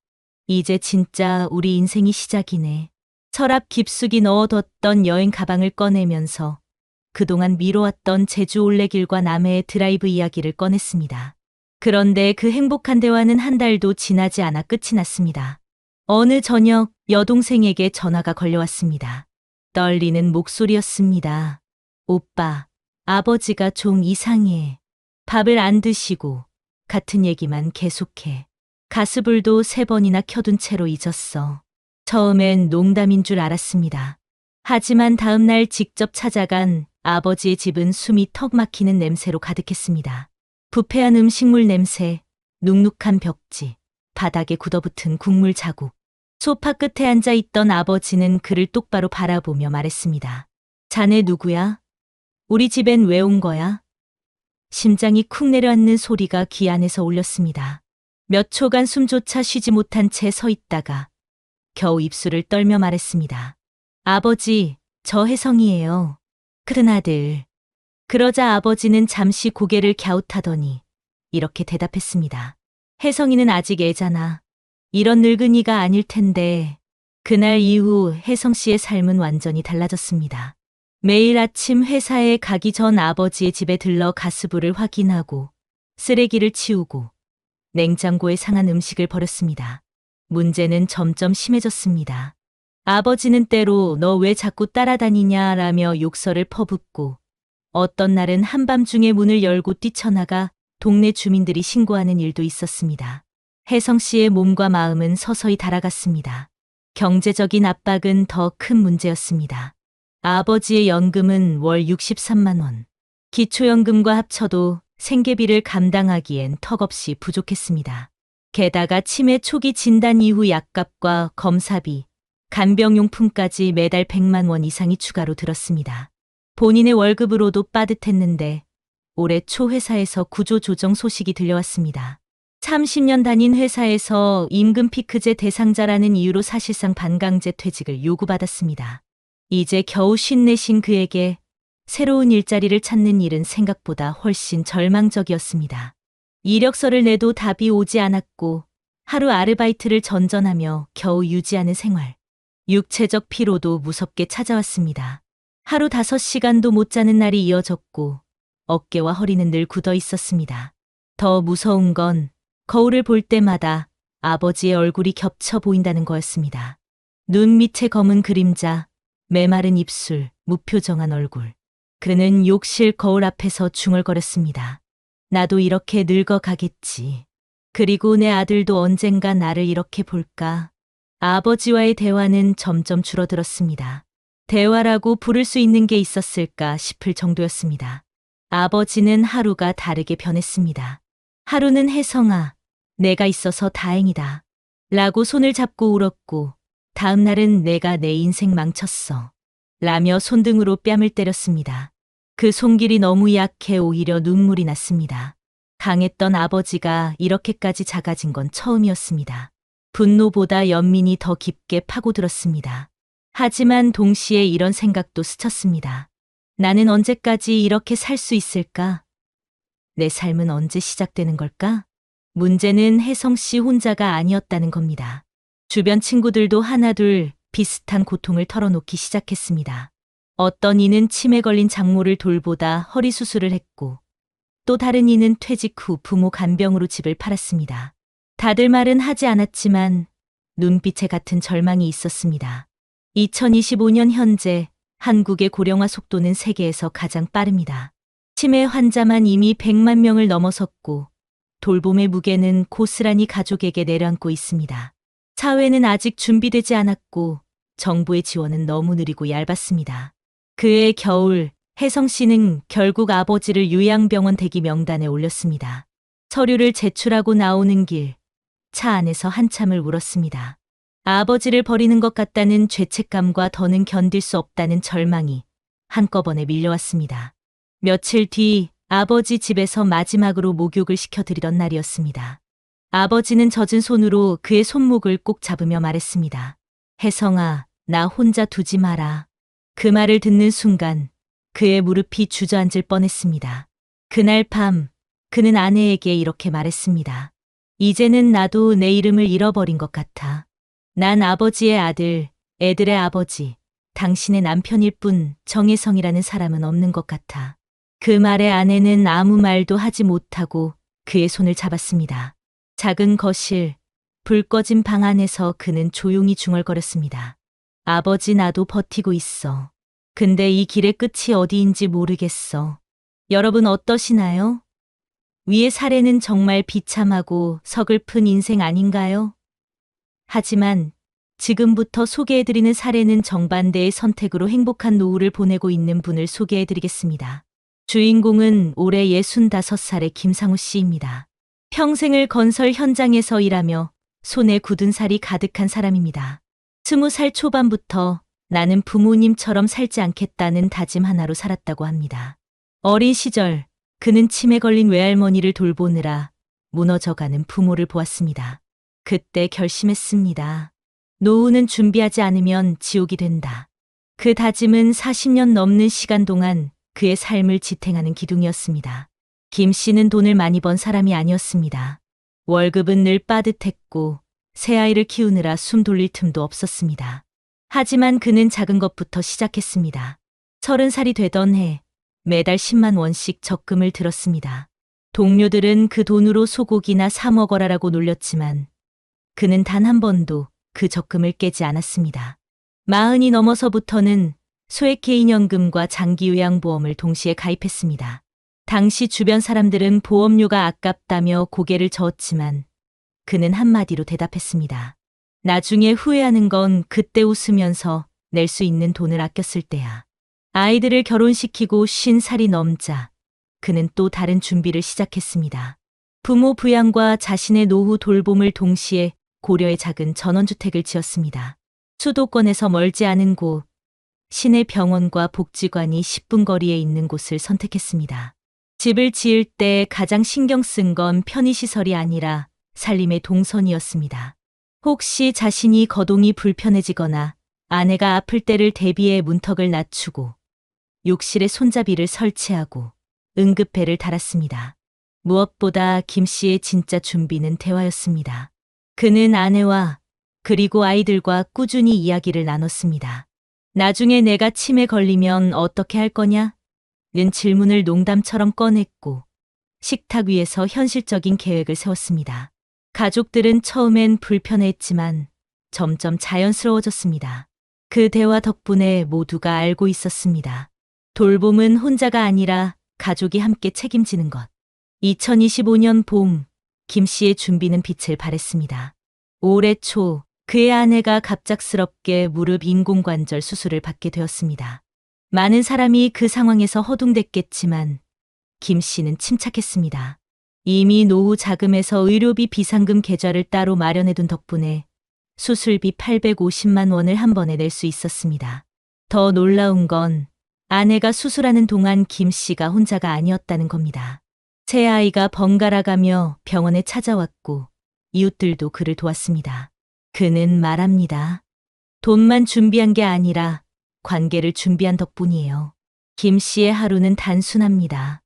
이제 진짜 우리 인생이 시작이네. 서랍 깊숙이 넣어뒀던 여행 가방을 꺼내면서 그동안 미뤄왔던 제주 올레길과 남해의 드라이브 이야기를 꺼냈습니다. 그런데 그 행복한 대화는 한 달도 지나지 않아 끝이 났습니다. 어느 저녁 여동생에게 전화가 걸려왔습니다. 떨리는 목소리였습니다. 오빠, 아버지가 좀 이상해. 밥을 안 드시고 같은 얘기만 계속해. 가스불도 3번이나 켜둔 채로 잊었어. 처음엔 농담인 줄 알았습니다. 하지만 다음 날 직접 찾아간 아버지의 집은 숨이 턱 막히는 냄새로 가득했습니다. 부패한 음식물 냄새, 눅눅한 벽지, 바닥에 굳어붙은 국물 자국. 소파 끝에 앉아 있던 아버지는 그를 똑바로 바라보며 말했습니다. 자네 누구야? 우리 집엔 왜 온 거야? 심장이 쿵 내려앉는 소리가 귀 안에서 울렸습니다. 몇 초간 숨조차 쉬지 못한 채 서 있다가 겨우 입술을 떨며 말했습니다. 아버지, 저 혜성이에요. 큰 아들. 그러자 아버지는 잠시 고개를 갸웃하더니 이렇게 대답했습니다. 혜성이는 아직 애잖아. 이런 늙은이가 아닐 텐데. 그날 이후 혜성 씨의 삶은 완전히 달라졌습니다. 매일 아침 회사에 가기 전 아버지의 집에 들러 가스불을 확인하고 쓰레기를 치우고 냉장고에 상한 음식을 버렸습니다. 문제는 점점 심해졌습니다. 아버지는 때로 너 왜 자꾸 따라다니냐라며 욕설을 퍼붓고 어떤 날은 한밤중에 문을 열고 뛰쳐나가 동네 주민들이 신고하는 일도 있었습니다. 혜성 씨의 몸과 마음은 서서히 달아갔습니다. 경제적인 압박은 더 큰 문제였습니다. 아버지의 연금은 월 63만 원. 기초연금과 합쳐도 생계비를 감당하기엔 턱없이 부족했습니다. 게다가 치매 초기 진단 이후 약값과 검사비, 간병용품까지 매달 100만 원 이상이 추가로 들었습니다. 본인의 월급으로도 빠듯했는데 올해 초 회사에서 구조조정 소식이 들려왔습니다. 30년 다닌 회사에서 임금 피크제 대상자라는 이유로 사실상 반강제 퇴직을 요구받았습니다. 이제 겨우 쉰내신 그에게 새로운 일자리를 찾는 일은 생각보다 훨씬 절망적이었습니다. 이력서를 내도 답이 오지 않았고 하루 아르바이트를 전전하며 겨우 유지하는 생활. 육체적 피로도 무섭게 찾아왔습니다. 하루 5시간도 못 자는 날이 이어졌고 어깨와 허리는 늘 굳어 있었습니다. 더 무서운 건 거울을 볼 때마다 아버지의 얼굴이 겹쳐 보인다는 거였습니다. 눈 밑의 검은 그림자, 메마른 입술, 무표정한 얼굴. 그는 욕실 거울 앞에서 중얼거렸습니다. 나도 이렇게 늙어가겠지. 그리고 내 아들도 언젠가 나를 이렇게 볼까. 아버지와의 대화는 점점 줄어들었습니다. 대화라고 부를 수 있는 게 있었을까 싶을 정도였습니다. 아버지는 하루가 다르게 변했습니다. 하루는 혜성아, 내가 있어서 다행이다. 라고 손을 잡고 울었고, 다음 날은 내가 내 인생 망쳤어. 라며 손등으로 뺨을 때렸습니다. 그 손길이 너무 약해 오히려 눈물이 났습니다. 강했던 아버지가 이렇게까지 작아진 건 처음이었습니다. 분노보다 연민이 더 깊게 파고들었습니다. 하지만 동시에 이런 생각도 스쳤습니다. 나는 언제까지 이렇게 살 수 있을까? 내 삶은 언제 시작되는 걸까? 문제는 혜성 씨 혼자가 아니었다는 겁니다. 주변 친구들도 하나둘 비슷한 고통을 털어놓기 시작했습니다. 어떤 이는 치매 걸린 장모를 돌보다 허리 수술을 했고, 또 다른 이는 퇴직 후 부모 간병으로 집을 팔았습니다. 다들 말은 하지 않았지만 눈빛에 같은 절망이 있었습니다. 2025년 현재 한국의 고령화 속도는 세계에서 가장 빠릅니다. 치매 환자만 이미 100만 명을 넘어섰고 돌봄의 무게는 고스란히 가족에게 내려앉고 있습니다. 사회는 아직 준비되지 않았고 정부의 지원은 너무 느리고 얇았습니다. 그해 겨울 혜성 씨는 결국 아버지를 요양병원 대기 명단에 올렸습니다. 서류를 제출하고 나오는 길, 차 안에서 한참을 울었습니다. 아버지를 버리는 것 같다는 죄책감과 더는 견딜 수 없다는 절망이 한꺼번에 밀려왔습니다. 며칠 뒤 아버지 집에서 마지막으로 목욕을 시켜드리던 날이었습니다. 아버지는 젖은 손으로 그의 손목을 꼭 잡으며 말했습니다. 혜성아, 나 혼자 두지 마라. 그 말을 듣는 순간 그의 무릎이 주저앉을 뻔했습니다. 그날 밤 그는 아내에게 이렇게 말했습니다. 이제는 나도 내 이름을 잃어버린 것 같아. 난 아버지의 아들, 애들의 아버지, 당신의 남편일 뿐 정혜성이라는 사람은 없는 것 같아. 그 말에 아내는 아무 말도 하지 못하고 그의 손을 잡았습니다. 작은 거실, 불 꺼진 방 안에서 그는 조용히 중얼거렸습니다. 아버지 나도 버티고 있어. 근데 이 길의 끝이 어디인지 모르겠어. 여러분 어떠시나요? 위의 사례는 정말 비참하고 서글픈 인생 아닌가요? 하지만 지금부터 소개해드리는 사례는 정반대의 선택으로 행복한 노후를 보내고 있는 분을 소개해드리겠습니다. 주인공은 올해 65살의 김상우 씨입니다. 평생을 건설 현장에서 일하며 손에 굳은 살이 가득한 사람입니다. 20살 초반부터 나는 부모님처럼 살지 않겠다는 다짐 하나로 살았다고 합니다. 어린 시절 그는 치매 걸린 외할머니를 돌보느라 무너져가는 부모를 보았습니다. 그때 결심했습니다. 노후는 준비하지 않으면 지옥이 된다. 그 다짐은 40년 넘는 시간 동안 그의 삶을 지탱하는 기둥이었습니다. 김 씨는 돈을 많이 번 사람이 아니었습니다. 월급은 늘 빠듯했고 새아이를 키우느라 숨 돌릴 틈도 없었습니다. 하지만 그는 작은 것부터 시작했습니다. 30살이 되던 해 매달 10만 원씩 적금을 들었습니다. 동료들은 그 돈으로 소고기나 사 먹어라라고 놀렸지만 그는 단 한 번도 그 적금을 깨지 않았습니다. 40이 넘어서부터는 소액 개인연금과 장기요양보험을 동시에 가입했습니다. 당시 주변 사람들은 보험료가 아깝다며 고개를 저었지만 그는 한마디로 대답했습니다. 나중에 후회하는 건 그때 웃으면서 낼 수 있는 돈을 아꼈을 때야. 아이들을 결혼시키고 50살이 넘자 그는 또 다른 준비를 시작했습니다. 부모 부양과 자신의 노후 돌봄을 동시에 고려해 작은 전원주택을 지었습니다. 수도권에서 멀지 않은 곳, 시내 병원과 복지관이 10분 거리에 있는 곳을 선택했습니다. 집을 지을 때 가장 신경 쓴 건 편의시설이 아니라 살림의 동선이었습니다. 혹시 자신이 거동이 불편해지거나 아내가 아플 때를 대비해 문턱을 낮추고 욕실에 손잡이를 설치하고 응급배를 달았습니다. 무엇보다 김 씨의 진짜 준비는 대화였습니다. 그는 아내와 그리고 아이들과 꾸준히 이야기를 나눴습니다. 나중에 내가 치매 걸리면 어떻게 할 거냐? 는 질문을 농담처럼 꺼냈고 식탁 위에서 현실적인 계획을 세웠습니다. 가족들은 처음엔 불편해했지만 점점 자연스러워졌습니다. 그 대화 덕분에 모두가 알고 있었습니다. 돌봄은 혼자가 아니라 가족이 함께 책임지는 것. 2025년 봄, 김 씨의 준비는 빛을 발했습니다. 올해 초, 그의 아내가 갑작스럽게 무릎 인공관절 수술을 받게 되었습니다. 많은 사람이 그 상황에서 허둥댔겠지만 김 씨는 침착했습니다. 이미 노후 자금에서 의료비 비상금 계좌를 따로 마련해둔 덕분에 수술비 850만 원을 한 번에 낼 수 있었습니다. 더 놀라운 건 아내가 수술하는 동안 김 씨가 혼자가 아니었다는 겁니다. 새 아이가 번갈아가며 병원에 찾아왔고 이웃들도 그를 도왔습니다. 그는 말합니다. 돈만 준비한 게 아니라 관계를 준비한 덕분이에요. 김 씨의 하루는 단순합니다.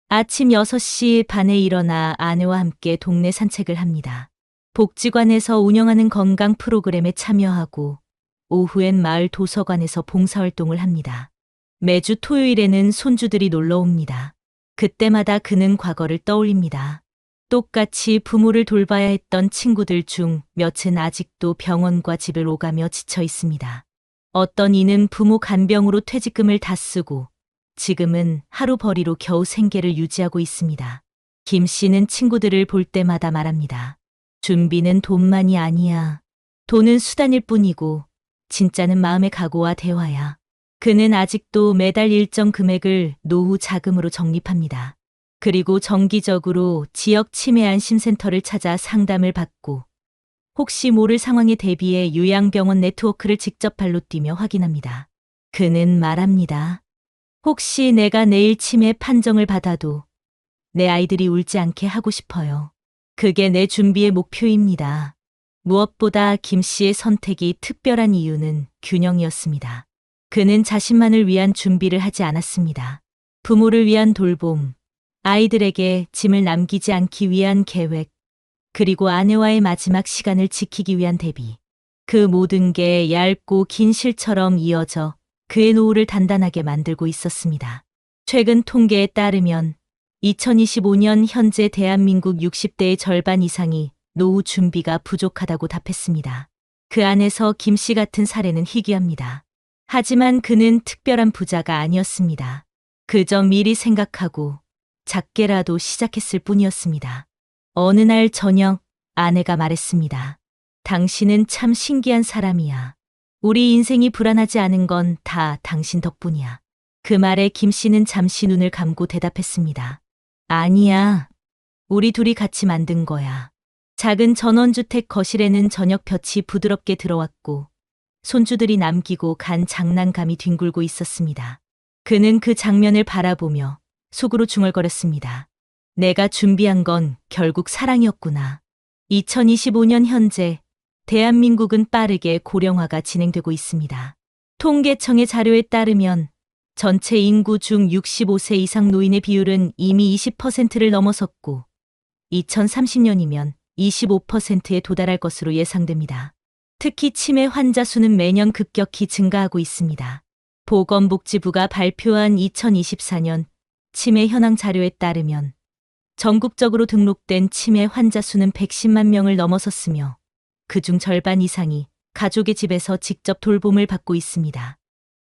아침 6시 반에 일어나 아내와 함께 동네 산책을 합니다. 복지관에서 운영하는 건강 프로그램에 참여하고 오후엔 마을 도서관에서 봉사활동을 합니다. 매주 토요일에는 손주들이 놀러 옵니다. 그때마다 그는 과거를 떠올립니다. 똑같이 부모를 돌봐야 했던 친구들 중 몇은 아직도 병원과 집을 오가며 지쳐 있습니다. 어떤 이는 부모 간병으로 퇴직금을 다 쓰고 지금은 하루 벌이로 겨우 생계를 유지하고 있습니다. 김 씨는 친구들을 볼 때마다 말합니다. 준비는 돈만이 아니야. 돈은 수단일 뿐이고 진짜는 마음의 각오와 대화야. 그는 아직도 매달 일정 금액을 노후 자금으로 적립합니다. 그리고 정기적으로 지역 치매 안심센터를 찾아 상담을 받고 혹시 모를 상황에 대비해 요양병원 네트워크를 직접 발로 뛰며 확인합니다. 그는 말합니다. 혹시 내가 내일 치매 판정을 받아도 내 아이들이 울지 않게 하고 싶어요. 그게 내 준비의 목표입니다. 무엇보다 김 씨의 선택이 특별한 이유는 균형이었습니다. 그는 자신만을 위한 준비를 하지 않았습니다. 부모를 위한 돌봄, 아이들에게 짐을 남기지 않기 위한 계획, 그리고 아내와의 마지막 시간을 지키기 위한 대비. 그 모든 게 얇고 긴 실처럼 이어져 그의 노후를 단단하게 만들고 있었습니다. 최근 통계에 따르면 2025년 현재 대한민국 60대의 절반 이상이 노후 준비가 부족하다고 답했습니다. 그 안에서 김 씨 같은 사례는 희귀합니다. 하지만 그는 특별한 부자가 아니었습니다. 그저 미리 생각하고 작게라도 시작했을 뿐이었습니다. 어느 날 저녁 아내가 말했습니다. 당신은 참 신기한 사람이야. 우리 인생이 불안하지 않은 건 다 당신 덕분이야. 그 말에 김 씨는 잠시 눈을 감고 대답했습니다. 아니야. 우리 둘이 같이 만든 거야. 작은 전원주택 거실에는 저녁볕이 부드럽게 들어왔고 손주들이 남기고 간 장난감이 뒹굴고 있었습니다. 그는 그 장면을 바라보며 속으로 중얼거렸습니다. 내가 준비한 건 결국 사랑이었구나. 2025년 현재 대한민국은 빠르게 고령화가 진행되고 있습니다. 통계청의 자료에 따르면 전체 인구 중 65세 이상 노인의 비율은 이미 20%를 넘어섰고 2030년이면 25%에 도달할 것으로 예상됩니다. 특히 치매 환자 수는 매년 급격히 증가하고 있습니다. 보건복지부가 발표한 2024년 치매 현황 자료에 따르면 전국적으로 등록된 치매 환자 수는 110만 명을 넘어섰으며 그중 절반 이상이 가족의 집에서 직접 돌봄을 받고 있습니다.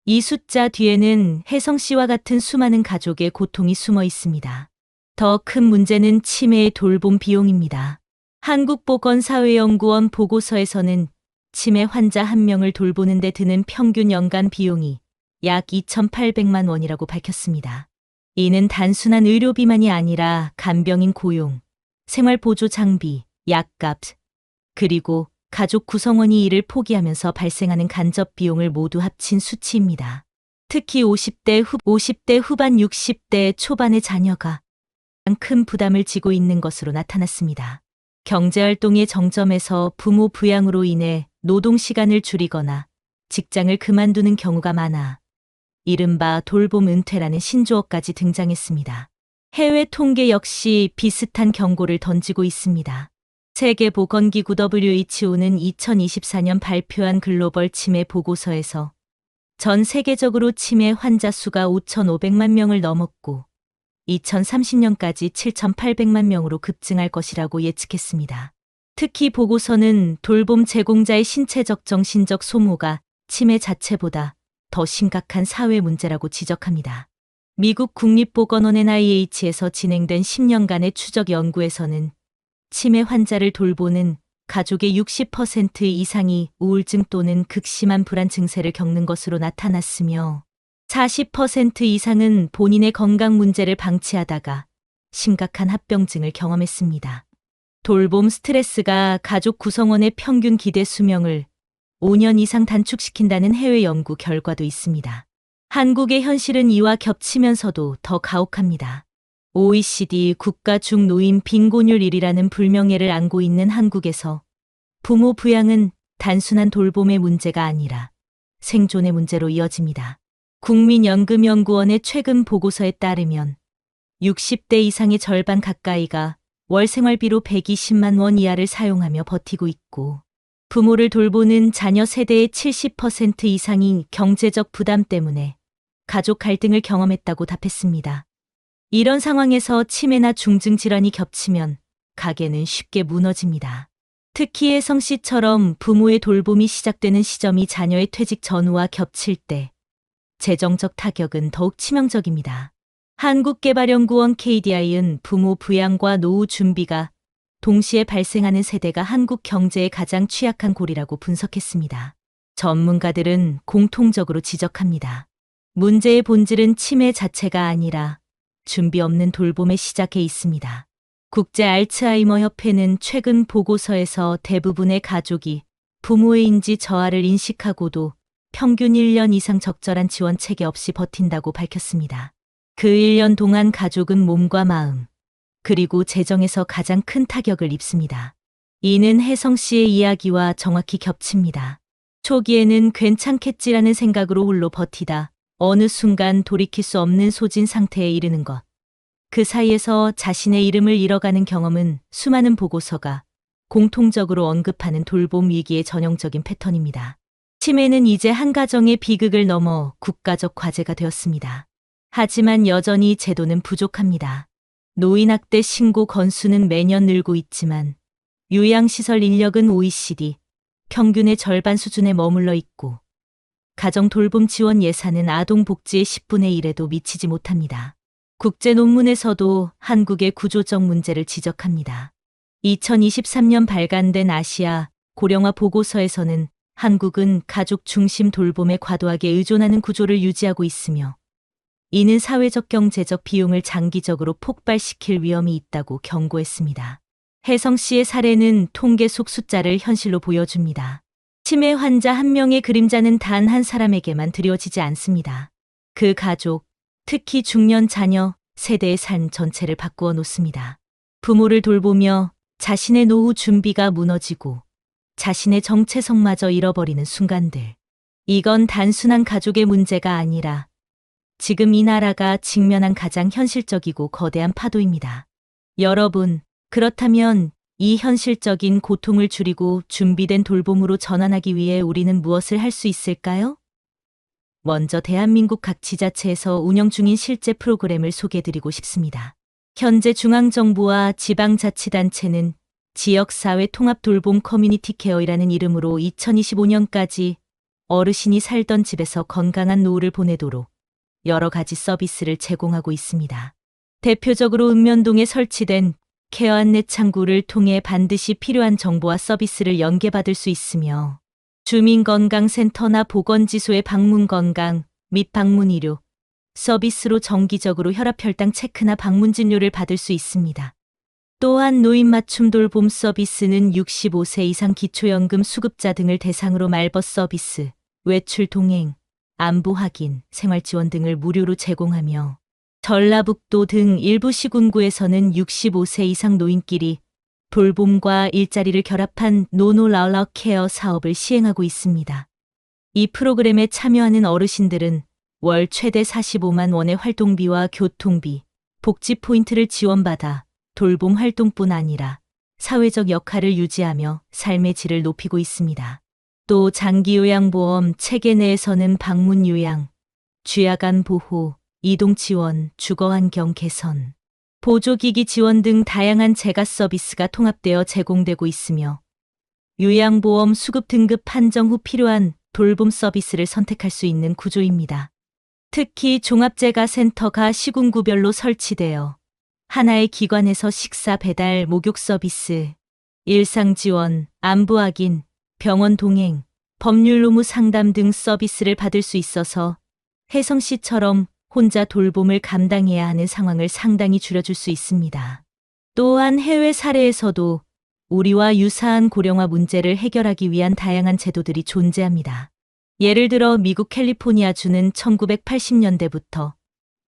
이 숫자 뒤에는 혜성 씨와 같은 수많은 가족의 고통이 숨어 있습니다. 더 큰 문제는 치매의 돌봄 비용입니다. 한국보건사회연구원 보고서에서는 치매 환자 한 명을 돌보는 데 드는 평균 연간 비용이 약 2,800만 원이라고 밝혔습니다. 이는 단순한 의료비만이 아니라 간병인 고용, 생활보조 장비, 약값, 그리고 가족 구성원이 이를 포기하면서 발생하는 간접 비용을 모두 합친 수치입니다. 특히 50대 후반 60대 초반의 자녀가 가장 큰 부담을 지고 있는 것으로 나타났습니다. 경제활동의 정점에서 부모 부양으로 인해 노동시간을 줄이거나 직장을 그만두는 경우가 많아 이른바 돌봄 은퇴라는 신조어까지 등장했습니다. 해외 통계 역시 비슷한 경고를 던지고 있습니다. 세계보건기구 WHO는 2024년 발표한 글로벌 치매 보고서에서 전 세계적으로 치매 환자 수가 5,500만 명을 넘었고 2030년까지 7,800만 명으로 급증할 것이라고 예측했습니다. 특히 보고서는 돌봄 제공자의 신체적 정신적 소모가 치매 자체보다 더 심각한 사회 문제라고 지적합니다. 미국 국립보건원 NIH에서 진행된 10년간의 추적 연구에서는 치매 환자를 돌보는 가족의 60% 이상이 우울증 또는 극심한 불안 증세를 겪는 것으로 나타났으며 40% 이상은 본인의 건강 문제를 방치하다가 심각한 합병증을 경험했습니다. 돌봄 스트레스가 가족 구성원의 평균 기대 수명을 5년 이상 단축시킨다는 해외 연구 결과도 있습니다. 한국의 현실은 이와 겹치면서도 더 가혹합니다. OECD 국가 중 노인 빈곤율 1위라는 불명예를 안고 있는 한국에서 부모 부양은 단순한 돌봄의 문제가 아니라 생존의 문제로 이어집니다. 국민연금연구원의 최근 보고서에 따르면 60대 이상의 절반 가까이가 월 생활비로 120만 원 이하를 사용하며 버티고 있고 부모를 돌보는 자녀 세대의 70% 이상이 경제적 부담 때문에 가족 갈등을 경험했다고 답했습니다. 이런 상황에서 치매나 중증 질환이 겹치면 가게는 쉽게 무너집니다. 특히 혜성 씨처럼 부모의 돌봄이 시작되는 시점이 자녀의 퇴직 전후와 겹칠 때 재정적 타격은 더욱 치명적입니다. 한국개발연구원 KDI는 부모 부양과 노후 준비가 동시에 발생하는 세대가 한국 경제의 가장 취약한 골이라고 분석했습니다. 전문가들은 공통적으로 지적합니다. 문제의 본질은 치매 자체가 아니라 준비 없는 돌봄의 시작에 있습니다. 국제 알츠하이머 협회는 최근 보고서에서 대부분의 가족이 부모의 인지 저하를 인식하고도 평균 1년 이상 적절한 지원 체계 없이 버틴다고 밝혔습니다. 그 1년 동안 가족은 몸과 마음, 그리고 재정에서 가장 큰 타격을 입습니다. 이는 혜성 씨의 이야기와 정확히 겹칩니다. 초기에는 괜찮겠지라는 생각으로 홀로 버티다 어느 순간 돌이킬 수 없는 소진 상태에 이르는 것. 그 사이에서 자신의 이름을 잃어가는 경험은 수많은 보고서가 공통적으로 언급하는 돌봄 위기의 전형적인 패턴입니다. 치매는 이제 한 가정의 비극을 넘어 국가적 과제가 되었습니다. 하지만 여전히 제도는 부족합니다. 노인학대 신고 건수는 매년 늘고 있지만 요양시설 인력은 OECD 평균의 절반 수준에 머물러 있고 가정 돌봄 지원 예산은 아동 복지의 10분의 1에도 미치지 못합니다. 국제 논문에서도 한국의 구조적 문제를 지적합니다. 2023년 발간된 아시아 고령화 보고서에서는 한국은 가족 중심 돌봄에 과도하게 의존하는 구조를 유지하고 있으며 이는 사회적 경제적 비용을 장기적으로 폭발시킬 위험이 있다고 경고했습니다. 혜성 씨의 사례는 통계 속 숫자를 현실로 보여줍니다. 치매 환자 한 명의 그림자는 단 한 사람에게만 드려지지 않습니다. 그 가족, 특히 중년 자녀, 세대의 삶 전체를 바꾸어 놓습니다. 부모를 돌보며 자신의 노후 준비가 무너지고 자신의 정체성마저 잃어버리는 순간들. 이건 단순한 가족의 문제가 아니라 지금 이 나라가 직면한 가장 현실적이고 거대한 파도입니다. 여러분, 그렇다면 이 현실적인 고통을 줄이고 준비된 돌봄으로 전환하기 위해 우리는 무엇을 할 수 있을까요? 먼저 대한민국 각 지자체에서 운영 중인 실제 프로그램을 소개해드리고 싶습니다. 현재 중앙정부와 지방자치단체는 지역사회 통합 돌봄 커뮤니티 케어이라는 이름으로 2025년까지 어르신이 살던 집에서 건강한 노후를 보내도록 여러 가지 서비스를 제공하고 있습니다. 대표적으로 읍면동에 설치된 케어 안내 창구를 통해 반드시 필요한 정보와 서비스를 연계받을 수 있으며 주민건강센터나 보건지소의 방문 건강 및 방문 의료 서비스로 정기적으로 혈압 혈당 체크나 방문 진료를 받을 수 있습니다. 또한 노인 맞춤 돌봄 서비스는 65세 이상 기초연금 수급자 등을 대상으로 말벗 서비스, 외출 동행, 안부 확인, 생활 지원 등을 무료로 제공하며 전라북도 등 일부 시군구에서는 65세 이상 노인끼리 돌봄과 일자리를 결합한 노노라라 케어 사업을 시행하고 있습니다. 이 프로그램에 참여하는 어르신들은 월 최대 45만 원의 활동비와 교통비, 복지 포인트를 지원받아 돌봄 활동뿐 아니라 사회적 역할을 유지하며 삶의 질을 높이고 있습니다. 또 장기요양보험 체계 내에서는 방문 요양, 쥐야간 보호, 이동 지원, 주거 환경 개선, 보조기기 지원 등 다양한 재가 서비스가 통합되어 제공되고 있으며 요양보험 수급 등급 판정 후 필요한 돌봄 서비스를 선택할 수 있는 구조입니다. 특히 종합재가센터가 시군구별로 설치되어 하나의 기관에서 식사 배달, 목욕 서비스, 일상 지원, 안부 확인, 병원 동행, 법률 의무 상담 등 서비스를 받을 수 있어서 혜성 씨처럼 혼자 돌봄을 감당해야 하는 상황을 상당히 줄여줄 수 있습니다. 또한 해외 사례에서도 우리와 유사한 고령화 문제를 해결하기 위한 다양한 제도들이 존재합니다. 예를 들어 미국 캘리포니아주는 1980년대부터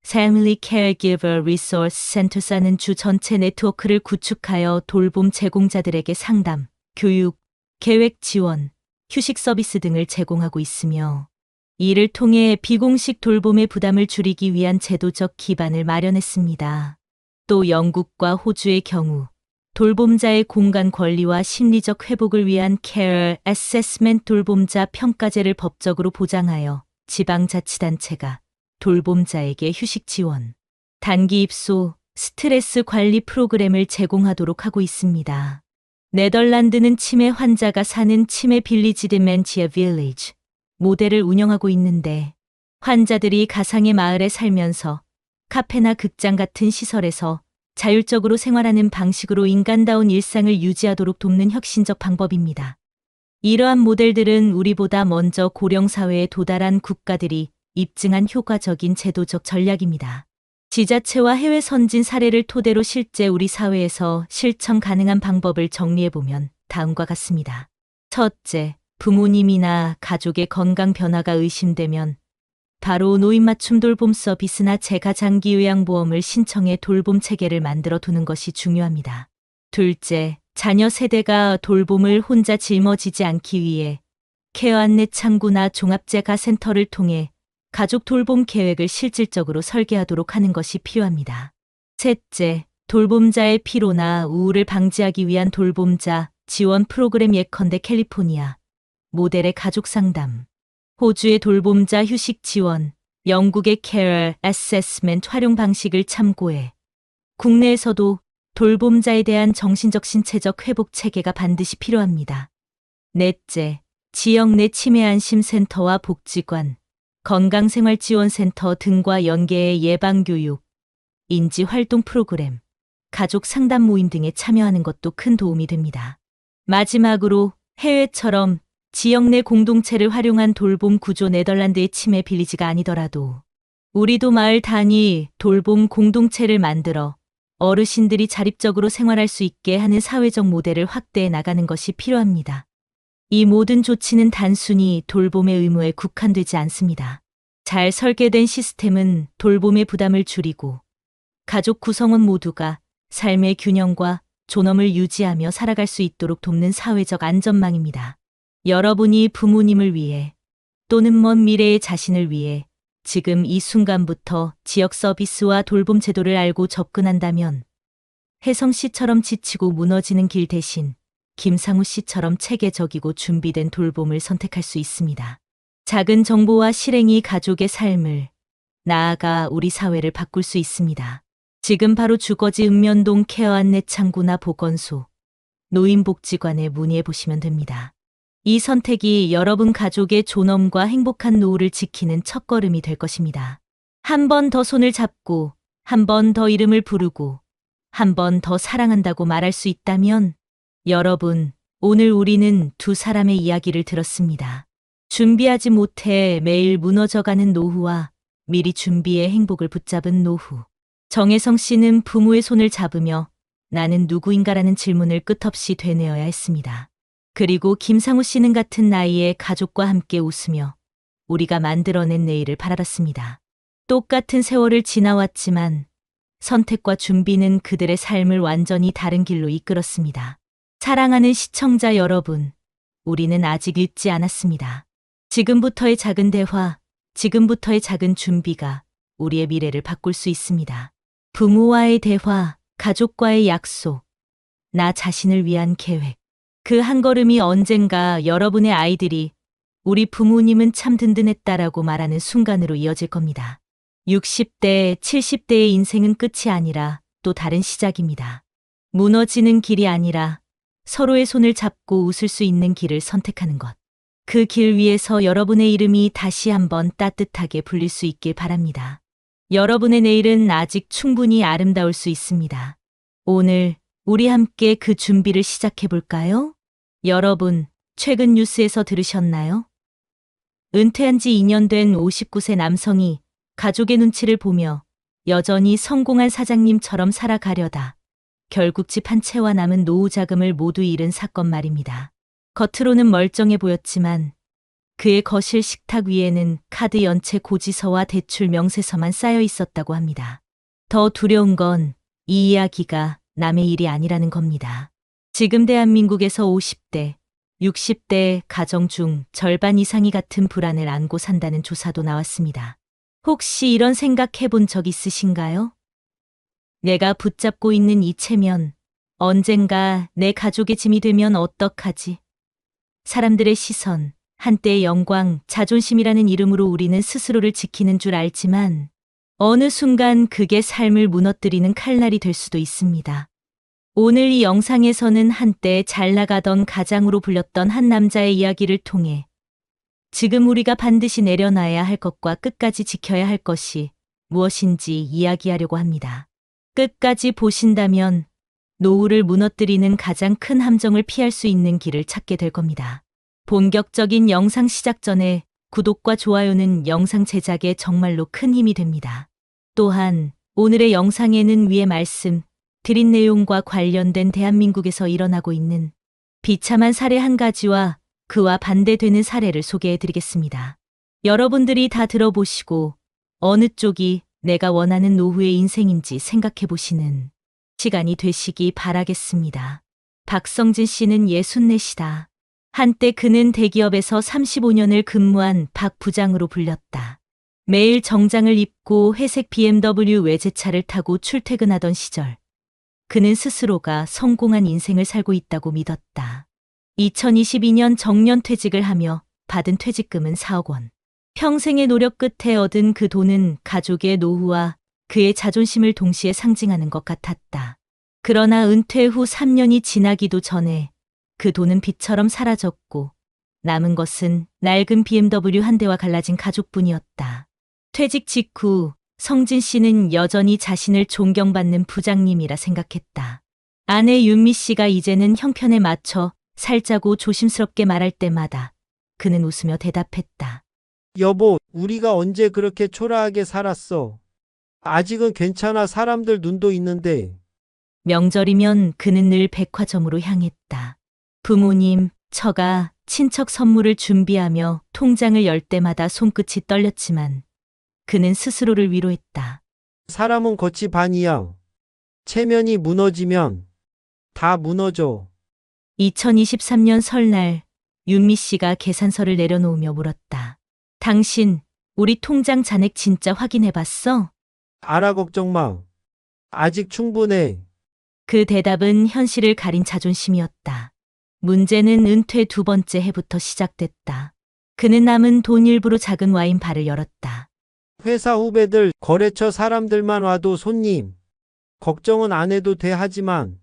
Family Caregiver Resource Centers라는 주 전체 네트워크를 구축하여 돌봄 제공자들에게 상담, 교육, 계획 지원, 휴식 서비스 등을 제공하고 있으며 이를 통해 비공식 돌봄의 부담을 줄이기 위한 제도적 기반을 마련했습니다. 또 영국과 호주의 경우 돌봄자의 공간 권리와 심리적 회복을 위한 Care Assessment 돌봄자 평가제를 법적으로 보장하여 지방자치단체가 돌봄자에게 휴식 지원, 단기 입소, 스트레스 관리 프로그램을 제공하도록 하고 있습니다. 네덜란드는 치매 환자가 사는 치매 빌리지 디멘티아 빌리지 모델을 운영하고 있는데 환자들이 가상의 마을에 살면서 카페나 극장 같은 시설에서 자율적으로 생활하는 방식으로 인간다운 일상을 유지하도록 돕는 혁신적 방법입니다. 이러한 모델들은 우리보다 먼저 고령사회에 도달한 국가들이 입증한 효과적인 제도적 전략입니다. 지자체와 해외 선진 사례를 토대로 실제 우리 사회에서 실천 가능한 방법을 정리해보면 다음과 같습니다. 첫째, 부모님이나 가족의 건강 변화가 의심되면 바로 노인 맞춤 돌봄 서비스나 재가 장기 요양보험을 신청해 돌봄 체계를 만들어 두는 것이 중요합니다. 둘째, 자녀 세대가 돌봄을 혼자 짊어지지 않기 위해 케어 안내 창구나 종합재가센터를 통해 가족 돌봄 계획을 실질적으로 설계하도록 하는 것이 필요합니다. 셋째, 돌봄자의 피로나 우울을 방지하기 위한 돌봄자 지원 프로그램 예컨대 캘리포니아 모델의 가족 상담, 호주의 돌봄자 휴식 지원, 영국의 Care Assessment 활용 방식을 참고해 국내에서도 돌봄자에 대한 정신적 신체적 회복 체계가 반드시 필요합니다. 넷째, 지역 내 치매 안심센터와 복지관, 건강생활지원센터 등과 연계해 예방교육, 인지활동 프로그램, 가족 상담 모임 등에 참여하는 것도 큰 도움이 됩니다. 마지막으로 해외처럼 지역 내 공동체를 활용한 돌봄 구조 네덜란드의 치매 빌리지가 아니더라도 우리도 마을 단위 돌봄 공동체를 만들어 어르신들이 자립적으로 생활할 수 있게 하는 사회적 모델을 확대해 나가는 것이 필요합니다. 이 모든 조치는 단순히 돌봄의 의무에 국한되지 않습니다. 잘 설계된 시스템은 돌봄의 부담을 줄이고 가족 구성원 모두가 삶의 균형과 존엄을 유지하며 살아갈 수 있도록 돕는 사회적 안전망입니다. 여러분이 부모님을 위해 또는 먼 미래의 자신을 위해 지금 이 순간부터 지역 서비스와 돌봄 제도를 알고 접근한다면 혜성 씨처럼 지치고 무너지는 길 대신 김상우 씨처럼 체계적이고 준비된 돌봄을 선택할 수 있습니다. 작은 정보와 실행이 가족의 삶을, 나아가 우리 사회를 바꿀 수 있습니다. 지금 바로 주거지 읍면동 케어 안내 창구나 보건소, 노인복지관에 문의해 보시면 됩니다. 이 선택이 여러분 가족의 존엄과 행복한 노후를 지키는 첫걸음이 될 것입니다. 한 번 더 손을 잡고, 한 번 더 이름을 부르고, 한 번 더 사랑한다고 말할 수 있다면, 여러분, 오늘 우리는 두 사람의 이야기를 들었습니다. 준비하지 못해 매일 무너져가는 노후와 미리 준비해 행복을 붙잡은 노후. 정혜성 씨는 부모의 손을 잡으며 나는 누구인가라는 질문을 끝없이 되뇌어야 했습니다. 그리고 김상우 씨는 같은 나이에 가족과 함께 웃으며 우리가 만들어낸 내일을 바라봤습니다. 똑같은 세월을 지나왔지만 선택과 준비는 그들의 삶을 완전히 다른 길로 이끌었습니다. 사랑하는 시청자 여러분, 우리는 아직 잊지 않았습니다. 지금부터의 작은 대화, 지금부터의 작은 준비가 우리의 미래를 바꿀 수 있습니다. 부모와의 대화, 가족과의 약속, 나 자신을 위한 계획. 그 한 걸음이 언젠가 여러분의 아이들이 우리 부모님은 참 든든했다라고 말하는 순간으로 이어질 겁니다. 60대, 70대의 인생은 끝이 아니라 또 다른 시작입니다. 무너지는 길이 아니라 서로의 손을 잡고 웃을 수 있는 길을 선택하는 것. 그 길 위에서 여러분의 이름이 다시 한번 따뜻하게 불릴 수 있길 바랍니다. 여러분의 내일은 아직 충분히 아름다울 수 있습니다. 오늘 우리 함께 그 준비를 시작해 볼까요? 여러분, 최근 뉴스에서 들으셨나요? 은퇴한 지 2년 된 59세 남성이 가족의 눈치를 보며 여전히 성공한 사장님처럼 살아가려다 결국 집 한 채와 남은 노후 자금을 모두 잃은 사건 말입니다. 겉으로는 멀쩡해 보였지만 그의 거실 식탁 위에는 카드 연체 고지서와 대출 명세서만 쌓여 있었다고 합니다. 더 두려운 건 이 이야기가 남의 일이 아니라는 겁니다. 지금 대한민국에서 50대, 60대 가정 중 절반 이상이 같은 불안을 안고 산다는 조사도 나왔습니다. 혹시 이런 생각 해본 적 있으신가요? 내가 붙잡고 있는 이 체면, 언젠가 내 가족의 짐이 되면 어떡하지? 사람들의 시선, 한때의 영광, 자존심이라는 이름으로 우리는 스스로를 지키는 줄 알지만 어느 순간 그게 삶을 무너뜨리는 칼날이 될 수도 있습니다. 오늘 이 영상에서는 한때 잘 나가던 가장으로 불렸던 한 남자의 이야기를 통해 지금 우리가 반드시 내려놔야 할 것과 끝까지 지켜야 할 것이 무엇인지 이야기하려고 합니다. 끝까지 보신다면 노후를 무너뜨리는 가장 큰 함정을 피할 수 있는 길을 찾게 될 겁니다. 본격적인 영상 시작 전에 구독과 좋아요는 영상 제작에 정말로 큰 힘이 됩니다. 또한 오늘의 영상에는 위의 말씀 드린 내용과 관련된 대한민국에서 일어나고 있는 비참한 사례 한 가지와 그와 반대되는 사례를 소개해 드리겠습니다. 여러분들이 다 들어보시고 어느 쪽이 내가 원하는 노후의 인생인지 생각해 보시는 시간이 되시기 바라겠습니다. 박성진 씨는 64시다. 한때 그는 대기업에서 35년을 근무한 박 부장으로 불렸다. 매일 정장을 입고 회색 BMW 외제차를 타고 출퇴근하던 시절, 그는 스스로가 성공한 인생을 살고 있다고 믿었다. 2022년 정년 퇴직을 하며 받은 퇴직금은 4억 원. 평생의 노력 끝에 얻은 그 돈은 가족의 노후와 그의 자존심을 동시에 상징하는 것 같았다. 그러나 은퇴 후 3년이 지나기도 전에 그 돈은 빛처럼 사라졌고 남은 것은 낡은 BMW 한 대와 갈라진 가족뿐이었다. 퇴직 직후 성진 씨는 여전히 자신을 존경받는 부장님이라 생각했다. 아내 윤미 씨가 이제는 형편에 맞춰 살자고 조심스럽게 말할 때마다 그는 웃으며 대답했다. 여보, 우리가 언제 그렇게 초라하게 살았어? 아직은 괜찮아. 사람들 눈도 있는데. 명절이면 그는 늘 백화점으로 향했다. 부모님, 처가, 친척 선물을 준비하며 통장을 열 때마다 손끝이 떨렸지만 그는 스스로를 위로했다. 사람은 겉이 반이야. 체면이 무너지면 다 무너져. 2023년 설날 윤미 씨가 계산서를 내려놓으며 물었다. 당신, 우리 통장 잔액 진짜 확인해 봤어? 알아, 걱정 마. 아직 충분해. 그 대답은 현실을 가린 자존심이었다. 문제는 은퇴 두 번째 해부터 시작됐다. 그는 남은 돈 일부로 작은 와인 바를 열었다. 회사 후배들, 거래처 사람들만 와도 손님. 걱정은 안 해도 돼 하지만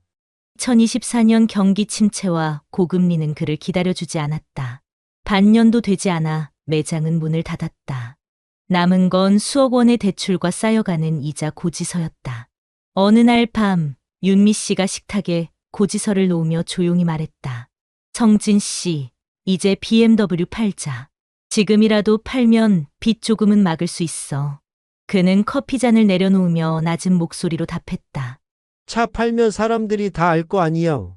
2024년 경기 침체와 고금리는 그를 기다려주지 않았다. 반년도 되지 않아 매장은 문을 닫았다. 남은 건 수억 원의 대출과 쌓여가는 이자 고지서였다. 어느 날 밤, 윤미 씨가 식탁에 고지서를 놓으며 조용히 말했다. 정진 씨, 이제 BMW 팔자. 지금이라도 팔면 빚 조금은 막을 수 있어. 그는 커피잔을 내려놓으며 낮은 목소리로 답했다. 차 팔면 사람들이 다 알 거 아니야.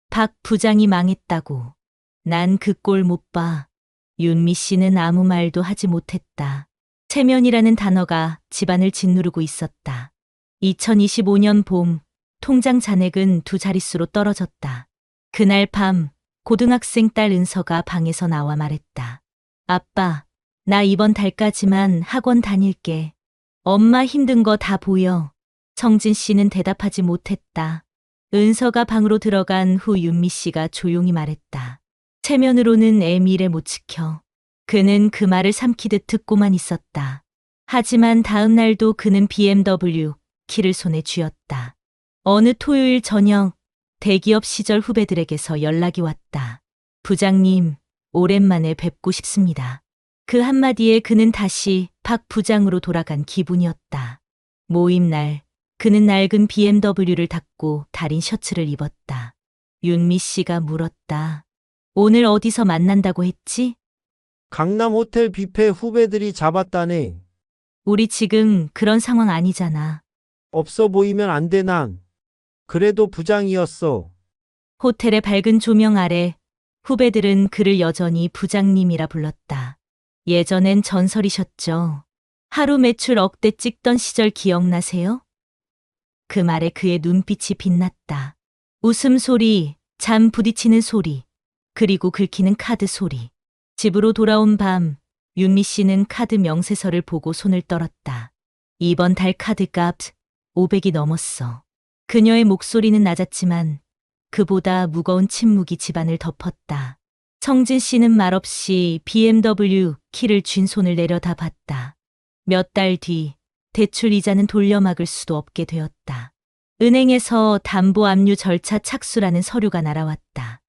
박 부장이 망했다고. 난 그 꼴 못 봐. 윤미 씨는 아무 말도 하지 못했다. 체면이라는 단어가 집안을 짓누르고 있었다. 2025년 봄, 통장 잔액은 두 자릿수로 떨어졌다. 그날 밤, 고등학생 딸 은서가 방에서 나와 말했다. 아빠, 나 이번 달까지만 학원 다닐게. 엄마 힘든 거 다 보여. 정진 씨는 대답하지 못했다. 은서가 방으로 들어간 후 윤미 씨가 조용히 말했다. 체면으로는 애 미래 못 지켜. 그는 그 말을 삼키듯 듣고만 있었다. 하지만 다음 날도 그는 BMW 키를 손에 쥐었다. 어느 토요일 저녁, 대기업 시절 후배들에게서 연락이 왔다. 부장님, 오랜만에 뵙고 싶습니다. 그 한마디에 그는 다시 박 부장으로 돌아간 기분이었다. 모임 날, 그는 낡은 BMW를 닦고 달인 셔츠를 입었다. 윤미 씨가 물었다. 오늘 어디서 만난다고 했지? 강남 호텔 뷔페 후배들이 잡았다네. 우리 지금 그런 상황 아니잖아. 없어 보이면 안 돼 난. 그래도 부장이었어. 호텔의 밝은 조명 아래 후배들은 그를 여전히 부장님이라 불렀다. 예전엔 전설이셨죠. 하루 매출 억대 찍던 시절 기억나세요? 그 말에 그의 눈빛이 빛났다. 웃음소리, 잠 부딪히는 소리, 그리고 긁히는 카드 소리. 집으로 돌아온 밤, 윤미 씨는 카드 명세서를 보고 손을 떨었다. 이번 달 카드값 500이 넘었어. 그녀의 목소리는 낮았지만 그보다 무거운 침묵이 집안을 덮었다. 정진 씨는 말없이 BMW 키를 쥔 손을 내려다 봤다. 몇 달 뒤 대출 이자는 돌려막을 수도 없게 되었다. 은행에서 담보 압류 절차 착수라는 서류가 날아왔다.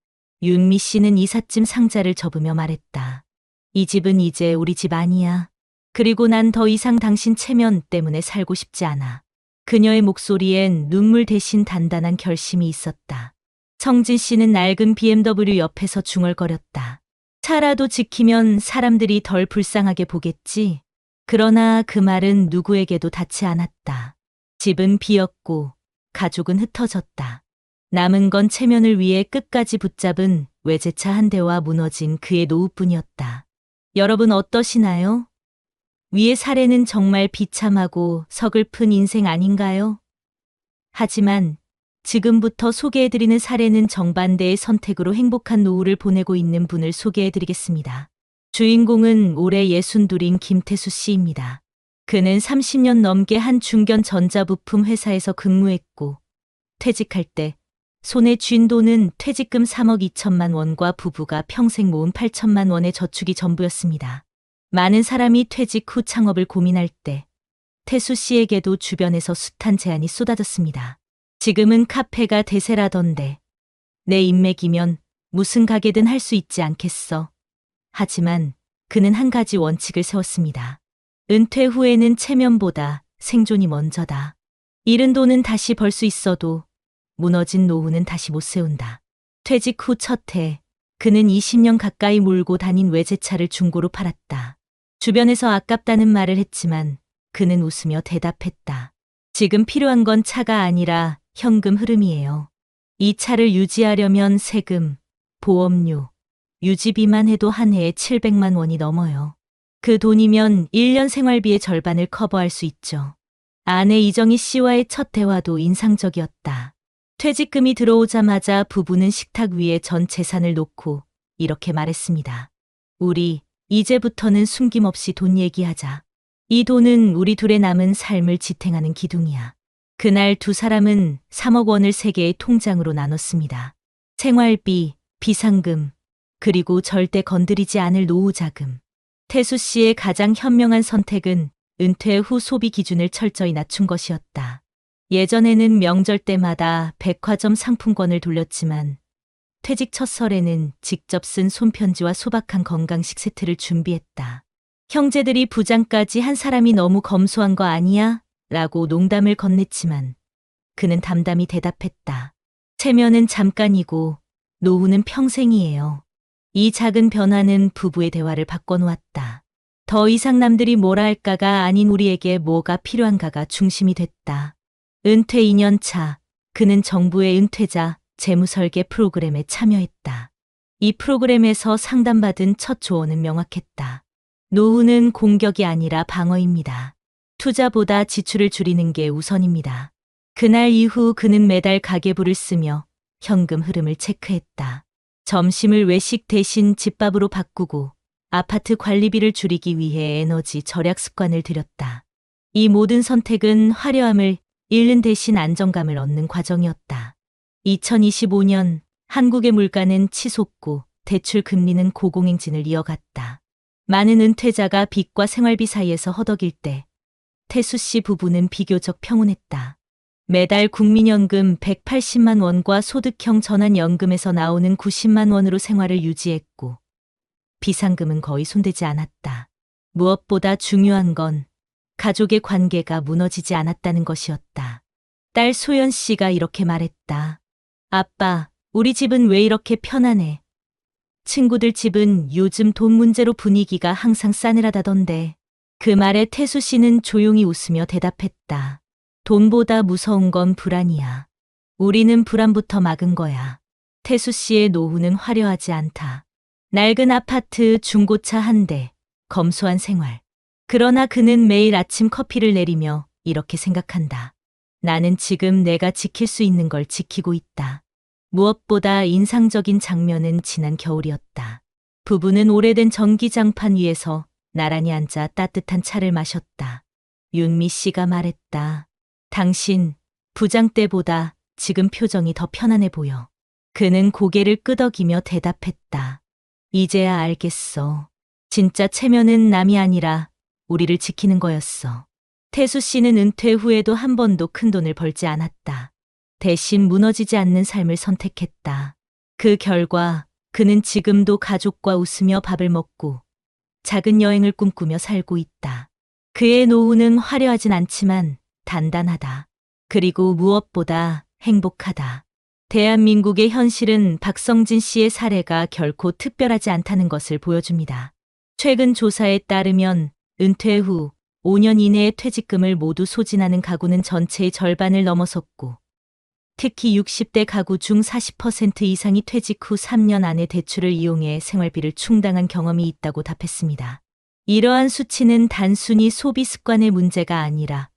윤미 씨는 이삿짐 상자를 접으며 말했다. 이 집은 이제 우리 집 아니야. 그리고 난 더 이상 당신 체면 때문에 살고 싶지 않아. 그녀의 목소리엔 눈물 대신 단단한 결심이 있었다. 정진 씨는 낡은 BMW 옆에서 중얼거렸다. 차라도 지키면 사람들이 덜 불쌍하게 보겠지. 그러나 그 말은 누구에게도 닿지 않았다. 집은 비었고 가족은 흩어졌다. 남은 건 체면을 위해 끝까지 붙잡은 외제차 한 대와 무너진 그의 노후뿐이었다. 여러분 어떠시나요? 위의 사례는 정말 비참하고 서글픈 인생 아닌가요? 하지만 지금부터 소개해드리는 사례는 정반대의 선택으로 행복한 노후를 보내고 있는 분을 소개해드리겠습니다. 주인공은 올해 62인 김태수 씨입니다. 그는 30년 넘게 한 중견 전자부품 회사에서 근무했고 퇴직할 때 손에 쥔 돈은 퇴직금 3억 2천만 원과 부부가 평생 모은 8천만 원의 저축이 전부였습니다. 많은 사람이 퇴직 후 창업을 고민할 때 태수 씨에게도 주변에서 숱한 제안이 쏟아졌습니다. 지금은 카페가 대세라던데 내 인맥이면 무슨 가게든 할 수 있지 않겠어. 하지만 그는 한 가지 원칙을 세웠습니다. 은퇴 후에는 체면보다 생존이 먼저다. 잃은 돈은 다시 벌 수 있어도 무너진 노후는 다시 못 세운다. 퇴직 후 첫 해, 그는 20년 가까이 몰고 다닌 외제차를 중고로 팔았다. 주변에서 아깝다는 말을 했지만 그는 웃으며 대답했다. 지금 필요한 건 차가 아니라 현금 흐름이에요. 이 차를 유지하려면 세금, 보험료, 유지비만 해도 한 해에 700만 원이 넘어요. 그 돈이면 1년 생활비의 절반을 커버할 수 있죠. 아내 이정희 씨와의 첫 대화도 인상적이었다. 퇴직금이 들어오자마자 부부는 식탁 위에 전 재산을 놓고 이렇게 말했습니다. 우리 이제부터는 숨김없이 돈 얘기하자. 이 돈은 우리 둘의 남은 삶을 지탱하는 기둥이야. 그날 두 사람은 3억 원을 세 개의 통장으로 나눴습니다. 생활비, 비상금, 그리고 절대 건드리지 않을 노후 자금. 태수 씨의 가장 현명한 선택은 은퇴 후 소비 기준을 철저히 낮춘 것이었다. 예전에는 명절 때마다 백화점 상품권을 돌렸지만 퇴직 첫 설에는 직접 쓴 손편지와 소박한 건강식 세트를 준비했다. 형제들이 부장까지 한 사람이 너무 검소한 거 아니야? 라고 농담을 건넸지만 그는 담담히 대답했다. 체면은 잠깐이고 노후는 평생이에요. 이 작은 변화는 부부의 대화를 바꿔놓았다. 더 이상 남들이 뭐라 할까가 아닌 우리에게 뭐가 필요한가가 중심이 됐다. 은퇴 2년 차, 그는 정부의 은퇴자 재무설계 프로그램에 참여했다. 이 프로그램에서 상담받은 첫 조언은 명확했다. 노후는 공격이 아니라 방어입니다. 투자보다 지출을 줄이는 게 우선입니다. 그날 이후 그는 매달 가계부를 쓰며 현금 흐름을 체크했다. 점심을 외식 대신 집밥으로 바꾸고 아파트 관리비를 줄이기 위해 에너지 절약 습관을 들였다. 이 모든 선택은 화려함을 잃는 대신 안정감을 얻는 과정이었다. 2025년 한국의 물가는 치솟고 대출 금리는 고공행진을 이어갔다. 많은 은퇴자가 빚과 생활비 사이에서 허덕일 때 태수 씨 부부는 비교적 평온했다. 매달 국민연금 180만 원과 소득형 전환연금에서 나오는 90만 원으로 생활을 유지했고 비상금은 거의 손대지 않았다. 무엇보다 중요한 건 가족의 관계가 무너지지 않았다는 것이었다. 딸 소연 씨가 이렇게 말했다. 아빠, 우리 집은 왜 이렇게 편안해? 친구들 집은 요즘 돈 문제로 분위기가 항상 싸늘하다던데. 그 말에 태수 씨는 조용히 웃으며 대답했다. 돈보다 무서운 건 불안이야. 우리는 불안부터 막은 거야. 태수 씨의 노후는 화려하지 않다. 낡은 아파트, 중고차 한 대, 검소한 생활. 그러나 그는 매일 아침 커피를 내리며 이렇게 생각한다. 나는 지금 내가 지킬 수 있는 걸 지키고 있다. 무엇보다 인상적인 장면은 지난 겨울이었다. 부부는 오래된 전기장판 위에서 나란히 앉아 따뜻한 차를 마셨다. 윤미 씨가 말했다. 당신, 부장 때보다 지금 표정이 더 편안해 보여. 그는 고개를 끄덕이며 대답했다. 이제야 알겠어. 진짜 체면은 남이 아니라 우리를 지키는 거였어. 태수 씨는 은퇴 후에도 한 번도 큰 돈을 벌지 않았다. 대신 무너지지 않는 삶을 선택했다. 그 결과 그는 지금도 가족과 웃으며 밥을 먹고 작은 여행을 꿈꾸며 살고 있다. 그의 노후는 화려하진 않지만 단단하다. 그리고 무엇보다 행복하다. 대한민국의 현실은 박성진 씨의 사례가 결코 특별하지 않다는 것을 보여줍니다. 최근 조사에 따르면 은퇴 후 5년 이내에 퇴직금을 모두 소진하는 가구는 전체의 절반을 넘어섰고 특히 60대 가구 중 40% 이상이 퇴직 후 3년 안에 대출을 이용해 생활비를 충당한 경험이 있다고 답했습니다. 이러한 수치는 단순히 소비 습관의 문제가 아니라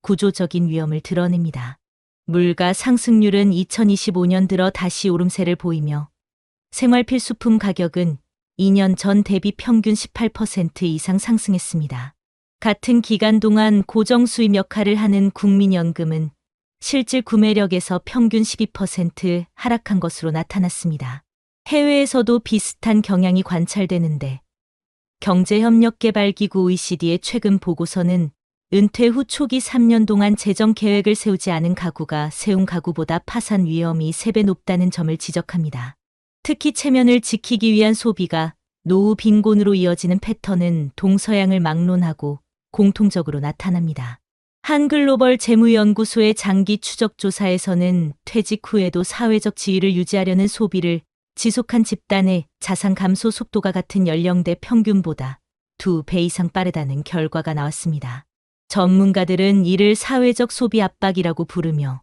구조적인 위험을 드러냅니다. 물가 상승률은 2025년 들어 다시 오름세를 보이며 생활 필수품 가격은 2년 전 대비 평균 18% 이상 상승했습니다. 같은 기간 동안 고정수입 역할을 하는 국민연금은 실질 구매력에서 평균 12% 하락한 것으로 나타났습니다. 해외에서도 비슷한 경향이 관찰되는데 경제협력개발기구 OECD의 최근 보고서는 은퇴 후 초기 3년 동안 재정 계획을 세우지 않은 가구가 세운 가구보다 파산 위험이 3배 높다는 점을 지적합니다. 특히 체면을 지키기 위한 소비가 노후 빈곤으로 이어지는 패턴은 동서양을 막론하고 공통적으로 나타납니다. 한글로벌 재무연구소의 장기 추적 조사에서는 퇴직 후에도 사회적 지위를 유지하려는 소비를 지속한 집단의 자산 감소 속도가 같은 연령대 평균보다 2배 이상 빠르다는 결과가 나왔습니다. 전문가들은 이를 사회적 소비 압박이라고 부르며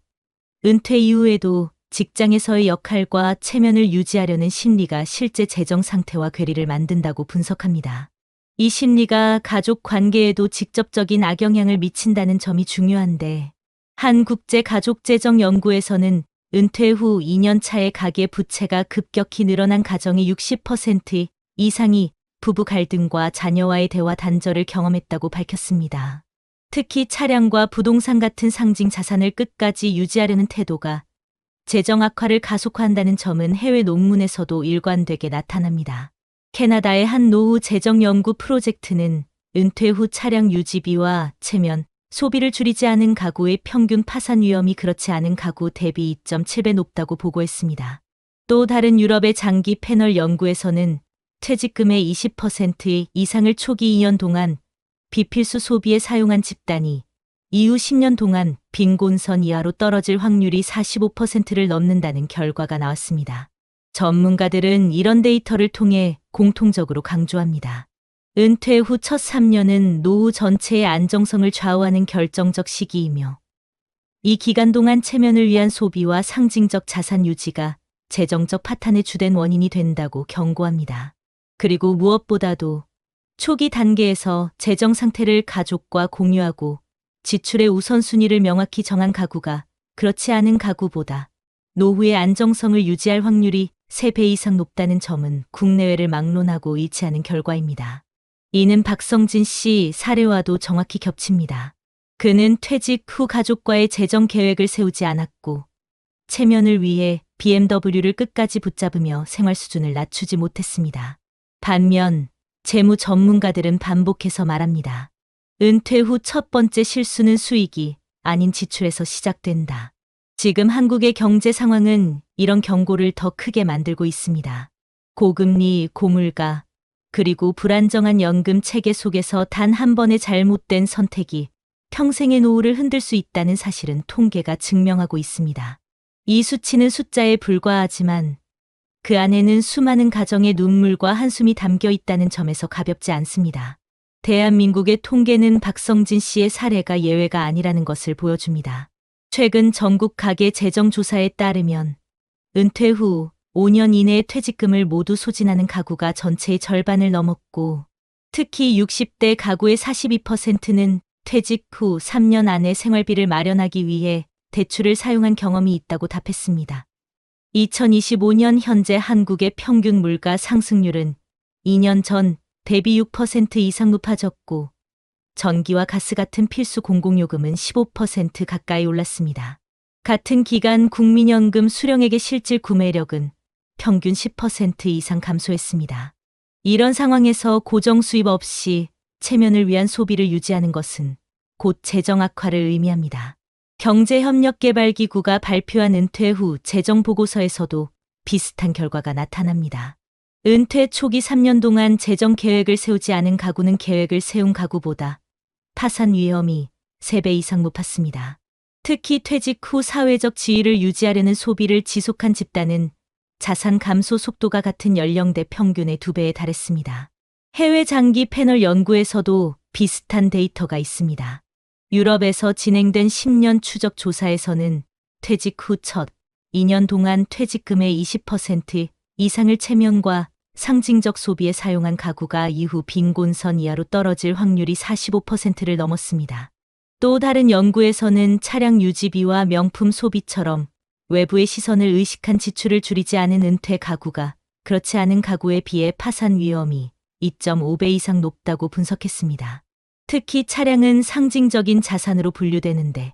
은퇴 이후에도 직장에서의 역할과 체면을 유지하려는 심리가 실제 재정 상태와 괴리를 만든다고 분석합니다. 이 심리가 가족 관계에도 직접적인 악영향을 미친다는 점이 중요한데 한국제가족재정연구에서는 은퇴 후 2년 차에 가계 부채가 급격히 늘어난 가정의 60% 이상이 부부 갈등과 자녀와의 대화 단절을 경험했다고 밝혔습니다. 특히 차량과 부동산 같은 상징 자산을 끝까지 유지하려는 태도가 재정 악화를 가속화한다는 점은 해외 논문에서도 일관되게 나타납니다. 캐나다의 한 노후 재정 연구 프로젝트는 은퇴 후 차량 유지비와 체면, 소비를 줄이지 않은 가구의 평균 파산 위험이 그렇지 않은 가구 대비 2.7배 높다고 보고했습니다. 또 다른 유럽의 장기 패널 연구에서는 퇴직금의 20% 이상을 초기 2년 동안 비필수 소비에 사용한 집단이 이후 10년 동안 빈곤선 이하로 떨어질 확률이 45%를 넘는다는 결과가 나왔습니다. 전문가들은 이런 데이터를 통해 공통적으로 강조합니다. 은퇴 후 첫 3년은 노후 전체의 안정성을 좌우하는 결정적 시기이며 이 기간 동안 체면을 위한 소비와 상징적 자산 유지가 재정적 파탄의 주된 원인이 된다고 경고합니다. 그리고 무엇보다도 초기 단계에서 재정 상태를 가족과 공유하고 지출의 우선순위를 명확히 정한 가구가 그렇지 않은 가구보다 노후의 안정성을 유지할 확률이 3배 이상 높다는 점은 국내외를 막론하고 일치하는 결과입니다. 이는 박성진 씨 사례와도 정확히 겹칩니다. 그는 퇴직 후 가족과의 재정 계획을 세우지 않았고 체면을 위해 BMW를 끝까지 붙잡으며 생활 수준을 낮추지 못했습니다. 반면 재무 전문가들은 반복해서 말합니다. 은퇴 후 첫 번째 실수는 수익이 아닌 지출에서 시작된다. 지금 한국의 경제 상황은 이런 경고를 더 크게 만들고 있습니다. 고금리, 고물가, 그리고 불안정한 연금 체계 속에서 단 한 번의 잘못된 선택이 평생의 노후를 흔들 수 있다는 사실은 통계가 증명하고 있습니다. 이 수치는 숫자에 불과하지만 그 안에는 수많은 가정의 눈물과 한숨이 담겨 있다는 점에서 가볍지 않습니다. 대한민국의 통계는 박성진 씨의 사례가 예외가 아니라는 것을 보여줍니다. 최근 전국 가계 재정조사에 따르면 은퇴 후 5년 이내에 퇴직금을 모두 소진하는 가구가 전체의 절반을 넘었고 특히 60대 가구의 42%는 퇴직 후 3년 안에 생활비를 마련하기 위해 대출을 사용한 경험이 있다고 답했습니다. 2025년 현재 한국의 평균 물가 상승률은 2년 전 대비 6% 이상 높아졌고 전기와 가스 같은 필수 공공요금은 15% 가까이 올랐습니다. 같은 기간 국민연금 수령액의 실질 구매력은 평균 10% 이상 감소했습니다. 이런 상황에서 고정 수입 없이 체면을 위한 소비를 유지하는 것은 곧 재정 악화를 의미합니다. 경제협력개발기구가 발표한 은퇴 후 재정 보고서에서도 비슷한 결과가 나타납니다. 은퇴 초기 3년 동안 재정 계획을 세우지 않은 가구는 계획을 세운 가구보다 파산 위험이 3배 이상 높았습니다. 특히 퇴직 후 사회적 지위를 유지하려는 소비를 지속한 집단은 자산 감소 속도가 같은 연령대 평균의 2배에 달했습니다. 해외 장기 패널 연구에서도 비슷한 데이터가 있습니다. 유럽에서 진행된 10년 추적 조사에서는 퇴직 후 첫 2년 동안 퇴직금의 20% 이상을 체면과 상징적 소비에 사용한 가구가 이후 빈곤선 이하로 떨어질 확률이 45%를 넘었습니다. 또 다른 연구에서는 차량 유지비와 명품 소비처럼 외부의 시선을 의식한 지출을 줄이지 않은 은퇴 가구가 그렇지 않은 가구에 비해 파산 위험이 2.5배 이상 높다고 분석했습니다. 특히 차량은 상징적인 자산으로 분류되는데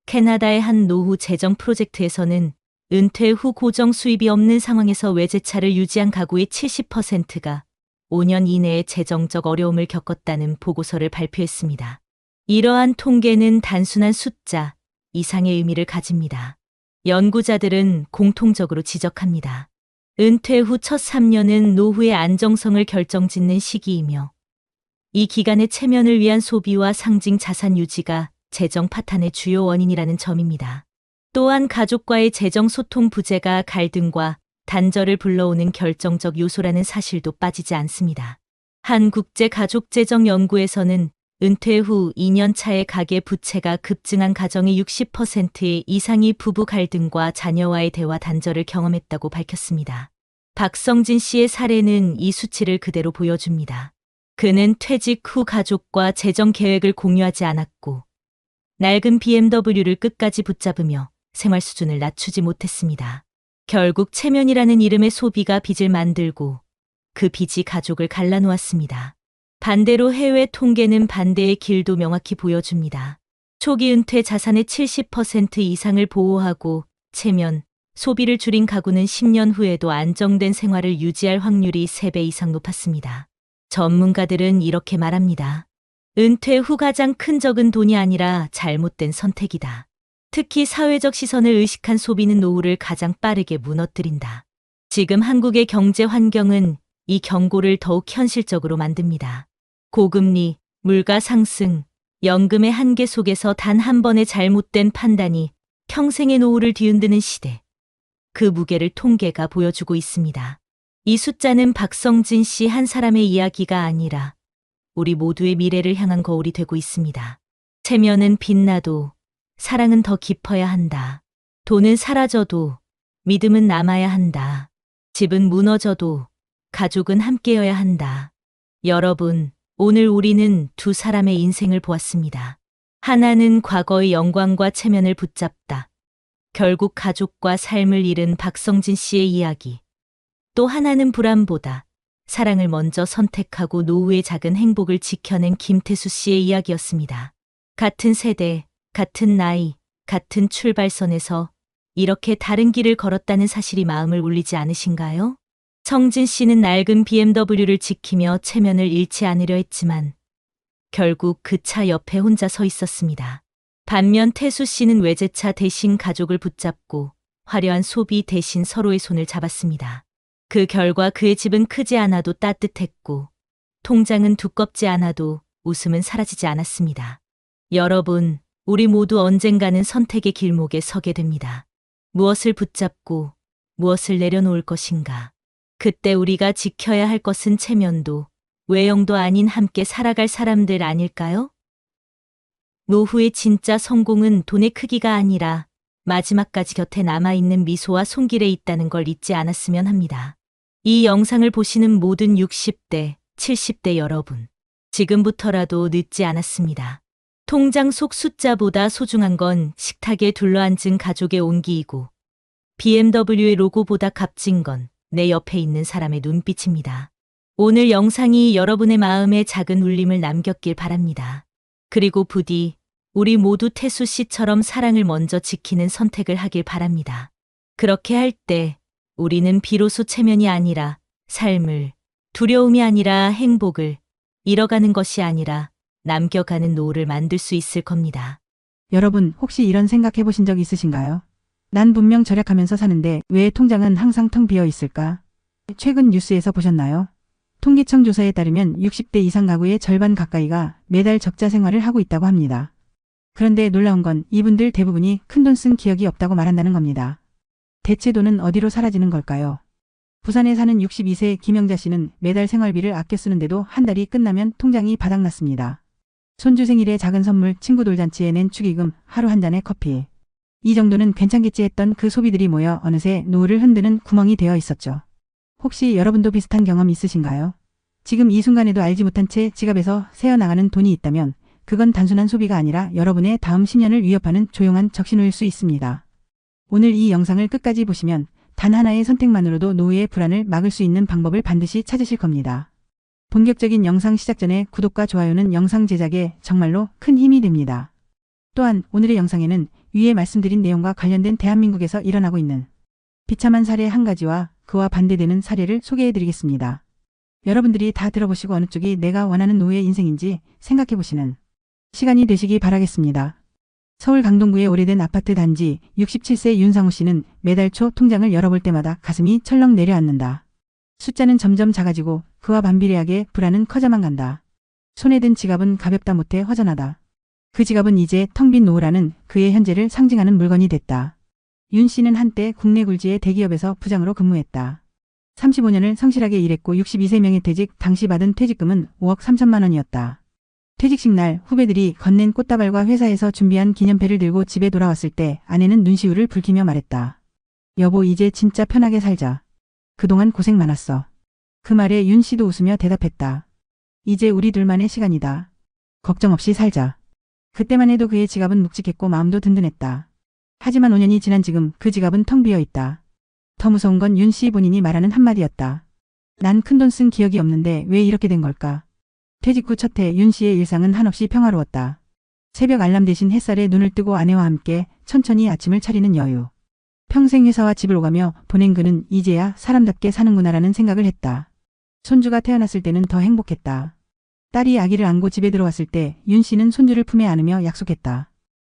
캐나다의 한 노후 재정 프로젝트에서는 은퇴 후 고정 수입이 없는 상황에서 외제차를 유지한 가구의 70%가 5년 이내에 재정적 어려움을 겪었다는 보고서를 발표했습니다. 이러한 통계는 단순한 숫자 이상의 의미를 가집니다. 연구자들은 공통적으로 지적합니다. 은퇴 후 첫 3년은 노후의 안정성을 결정짓는 시기이며 이 기간의 체면을 위한 소비와 상징 자산 유지가 재정 파탄의 주요 원인이라는 점입니다. 또한 가족과의 재정 소통 부재가 갈등과 단절을 불러오는 결정적 요소라는 사실도 빠지지 않습니다. 한 국제가족재정연구에서는 은퇴 후 2년 차에 가계 부채가 급증한 가정의 60% 이상이 부부 갈등과 자녀와의 대화 단절을 경험했다고 밝혔습니다. 박성진 씨의 사례는 이 수치를 그대로 보여줍니다. 그는 퇴직 후 가족과 재정 계획을 공유하지 않았고 낡은 BMW를 끝까지 붙잡으며 생활 수준을 낮추지 못했습니다. 결국 체면이라는 이름의 소비가 빚을 만들고 그 빚이 가족을 갈라놓았습니다. 반대로 해외 통계는 반대의 길도 명확히 보여줍니다. 초기 은퇴 자산의 70% 이상을 보호하고 체면, 소비를 줄인 가구는 10년 후에도 안정된 생활을 유지할 확률이 3배 이상 높았습니다. 전문가들은 이렇게 말합니다. 은퇴 후 가장 큰 적은 돈이 아니라 잘못된 선택이다. 특히 사회적 시선을 의식한 소비는 노후를 가장 빠르게 무너뜨린다. 지금 한국의 경제 환경은 이 경고를 더욱 현실적으로 만듭니다. 고금리, 물가 상승, 연금의 한계 속에서 단 한 번의 잘못된 판단이 평생의 노후를 뒤흔드는 시대. 그 무게를 통계가 보여주고 있습니다. 이 숫자는 박성진 씨 한 사람의 이야기가 아니라 우리 모두의 미래를 향한 거울이 되고 있습니다. 체면은 빛나도 사랑은 더 깊어야 한다. 돈은 사라져도 믿음은 남아야 한다. 집은 무너져도 가족은 함께여야 한다. 여러분, 오늘 우리는 두 사람의 인생을 보았습니다. 하나는 과거의 영광과 체면을 붙잡다. 결국 가족과 삶을 잃은 박성진 씨의 이야기. 또 하나는 불안보다 사랑을 먼저 선택하고 노후의 작은 행복을 지켜낸 김태수 씨의 이야기였습니다. 같은 세대, 같은 나이, 같은 출발선에서 이렇게 다른 길을 걸었다는 사실이 마음을 울리지 않으신가요? 성진 씨는 낡은 BMW를 지키며 체면을 잃지 않으려 했지만 결국 그 차 옆에 혼자 서 있었습니다. 반면 태수 씨는 외제차 대신 가족을 붙잡고 화려한 소비 대신 서로의 손을 잡았습니다. 그 결과 그의 집은 크지 않아도 따뜻했고 통장은 두껍지 않아도 웃음은 사라지지 않았습니다. 여러분, 우리 모두 언젠가는 선택의 길목에 서게 됩니다. 무엇을 붙잡고 무엇을 내려놓을 것인가? 그때 우리가 지켜야 할 것은 체면도 외형도 아닌 함께 살아갈 사람들 아닐까요? 노후의 진짜 성공은 돈의 크기가 아니라 마지막까지 곁에 남아있는 미소와 손길에 있다는 걸 잊지 않았으면 합니다. 이 영상을 보시는 모든 60대, 70대 여러분, 지금부터라도 늦지 않았습니다. 통장 속 숫자보다 소중한 건 식탁에 둘러앉은 가족의 온기이고 BMW의 로고보다 값진 건 내 옆에 있는 사람의 눈빛입니다. 오늘 영상이 여러분의 마음에 작은 울림을 남겼길 바랍니다. 그리고 부디 우리 모두 태수 씨처럼 사랑을 먼저 지키는 선택을 하길 바랍니다. 그렇게 할 때 우리는 비로소 체면이 아니라 삶을, 두려움이 아니라 행복을, 잃어가는 것이 아니라 남겨가는 노후를 만들 수 있을 겁니다. 여러분, 혹시 이런 생각해 보신 적 있으신가요? 난 분명 절약하면서 사는데 왜 통장은 항상 텅 비어 있을까? 최근 뉴스에서 보셨나요? 통계청 조사에 따르면 60대 이상 가구의 절반 가까이가 매달 적자 생활을 하고 있다고 합니다. 그런데 놀라운 건 이분들 대부분이 큰돈 쓴 기억이 없다고 말한다는 겁니다. 대체 돈은 어디로 사라지는 걸까요? 부산에 사는 62세 김영자 씨는 매달 생활비를 아껴 쓰는데도 한 달이 끝나면 통장이 바닥났습니다. 손주 생일에 작은 선물, 친구 돌잔치에 낸 축의금, 하루 한 잔의 커피. 이 정도는 괜찮겠지 했던 그 소비들이 모여 어느새 노후를 흔드는 구멍이 되어 있었죠. 혹시 여러분도 비슷한 경험 있으신가요? 지금 이 순간에도 알지 못한 채 지갑에서 새어나가는 돈이 있다면 그건 단순한 소비가 아니라 여러분의 다음 10년을 위협하는 조용한 적신호일 수 있습니다. 오늘 이 영상을 끝까지 보시면 단 하나의 선택만으로도 노후의 불안을 막을 수 있는 방법을 반드시 찾으실 겁니다. 본격적인 영상 시작 전에 구독과 좋아요는 영상 제작에 정말로 큰 힘이 됩니다. 또한 오늘의 영상에는 위에 말씀드린 내용과 관련된 대한민국에서 일어나고 있는 비참한 사례 한 가지와 그와 반대되는 사례를 소개해드리겠습니다. 여러분들이 다 들어보시고 어느 쪽이 내가 원하는 노후의 인생인지 생각해보시는 시간이 되시기 바라겠습니다. 서울 강동구의 오래된 아파트 단지 67세 윤상우 씨는 매달 초 통장을 열어볼 때마다 가슴이 철렁 내려앉는다. 숫자는 점점 작아지고 그와 반비례하게 불안은 커져만 간다. 손에 든 지갑은 가볍다 못해 허전하다. 그 지갑은 이제 텅 빈 노후라는 그의 현재를 상징하는 물건이 됐다. 윤 씨는 한때 국내 굴지의 대기업에서 부장으로 근무했다. 35년을 성실하게 일했고 62세 명예퇴직, 당시 받은 퇴직금은 5억 3천만 원이었다. 퇴직식 날 후배들이 건넨 꽃다발과 회사에서 준비한 기념패를 들고 집에 돌아왔을 때 아내는 눈시울을 붉히며 말했다. 여보, 이제 진짜 편하게 살자. 그동안 고생 많았어. 그 말에 윤 씨도 웃으며 대답했다. 이제 우리 둘만의 시간이다. 걱정 없이 살자. 그때만 해도 그의 지갑은 묵직했고 마음도 든든했다. 하지만 5년이 지난 지금 그 지갑은 텅 비어 있다. 더 무서운 건 윤 씨 본인이 말하는 한마디였다. 난 큰돈 쓴 기억이 없는데 왜 이렇게 된 걸까? 퇴직 후 첫 해 윤 씨의 일상은 한없이 평화로웠다. 새벽 알람 대신 햇살에 눈을 뜨고 아내와 함께 천천히 아침을 차리는 여유. 평생 회사와 집을 오가며 보낸 그는 이제야 사람답게 사는구나라는 생각을 했다. 손주가 태어났을 때는 더 행복했다. 딸이 아기를 안고 집에 들어왔을 때 윤 씨는 손주를 품에 안으며 약속했다.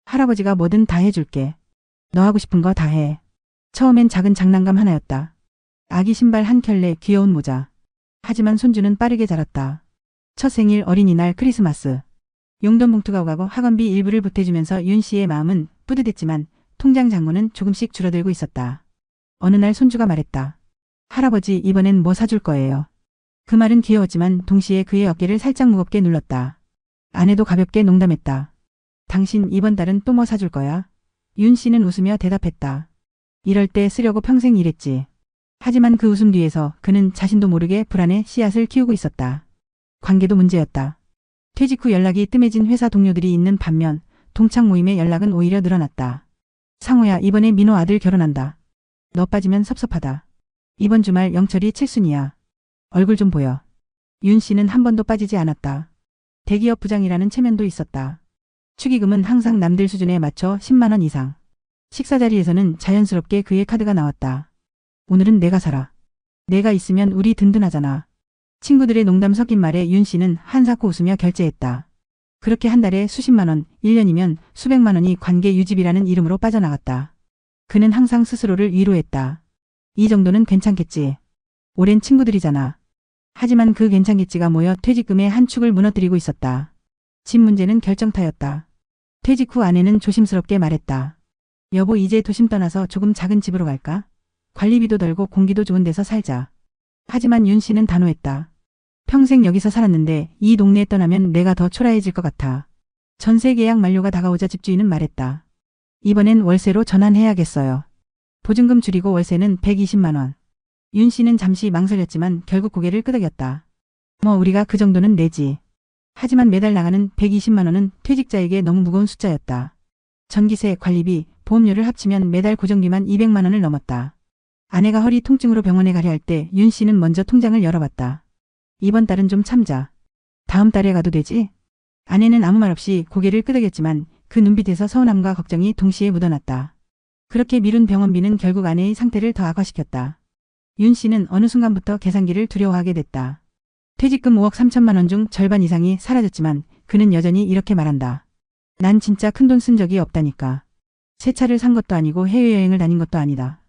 할아버지가 뭐든 다 해줄게. 너 하고 싶은 거 다 해. 처음엔 작은 장난감 하나였다. 아기 신발 한 켤레, 귀여운 모자. 하지만 손주는 빠르게 자랐다. 첫 생일, 어린이날, 크리스마스. 용돈 봉투가 오가고 학원비 일부를 보태주면서 윤 씨의 마음은 뿌듯했지만 통장 잔고는 조금씩 줄어들고 있었다. 어느 날 손주가 말했다. 할아버지, 이번엔 뭐 사줄 거예요? 그 말은 귀여웠지만 동시에 그의 어깨를 살짝 무겁게 눌렀다. 아내도 가볍게 농담했다. 당신 이번 달은 또 뭐 사줄 거야? 윤 씨는 웃으며 대답했다. 이럴 때 쓰려고 평생 일했지. 하지만 그 웃음 뒤에서 그는 자신도 모르게 불안의 씨앗을 키우고 있었다. 관계도 문제였다. 퇴직 후 연락이 뜸해진 회사 동료들이 있는 반면 동창 모임의 연락은 오히려 늘어났다. 상호야, 이번에 민호 아들 결혼한다. 너 빠지면 섭섭하다. 이번 주말 영철이 칠순이야. 얼굴 좀 보여. 윤 씨는 한 번도 빠지지 않았다. 대기업 부장이라는 체면도 있었다. 축의금은 항상 남들 수준에 맞춰 10만 원 이상. 식사 자리에서는 자연스럽게 그의 카드가 나왔다. 오늘은 내가 사라. 내가 있으면 우리 든든하잖아. 친구들의 농담 섞인 말에 윤 씨는 한사코 웃으며 결제했다. 그렇게 한 달에 수십만 원, 1년이면 수백만 원이 관계 유지비라는 이름으로 빠져나갔다. 그는 항상 스스로를 위로했다. 이 정도는 괜찮겠지. 오랜 친구들이잖아. 하지만 그 괜찮겠지가 모여 퇴직금의 한 축을 무너뜨리고 있었다. 집 문제는 결정타였다. 퇴직 후 아내는 조심스럽게 말했다. 여보, 이제 도심 떠나서 조금 작은 집으로 갈까? 관리비도 덜고 공기도 좋은 데서 살자. 하지만 윤 씨는 단호했다. 평생 여기서 살았는데 이 동네에 떠나면 내가 더 초라해질 것 같아. 전세 계약 만료가 다가오자 집주인은 말했다. 이번엔 월세로 전환해야겠어요. 보증금 줄이고 월세는 120만 원. 윤 씨는 잠시 망설였지만 결국 고개를 끄덕였다. 뭐 우리가 그 정도는 내지. 하지만 매달 나가는 120만 원은 퇴직자에게 너무 무거운 숫자였다. 전기세, 관리비, 보험료를 합치면 매달 고정비만 200만 원을 넘었다. 아내가 허리 통증으로 병원에 가려 할 때 윤 씨는 먼저 통장을 열어봤다. 이번 달은 좀 참자. 다음 달에 가도 되지? 아내는 아무 말 없이 고개를 끄덕였지만 그 눈빛에서 서운함과 걱정이 동시에 묻어났다. 그렇게 미룬 병원비는 결국 아내의 상태를 더 악화시켰다. 윤 씨는 어느 순간부터 계산기를 두려워하게 됐다. 퇴직금 5억 3천만 원 중 절반 이상이 사라졌지만 그는 여전히 이렇게 말한다. 난 진짜 큰돈 쓴 적이 없다니까. 새 차를 산 것도 아니고 해외여행을 다닌 것도 아니다.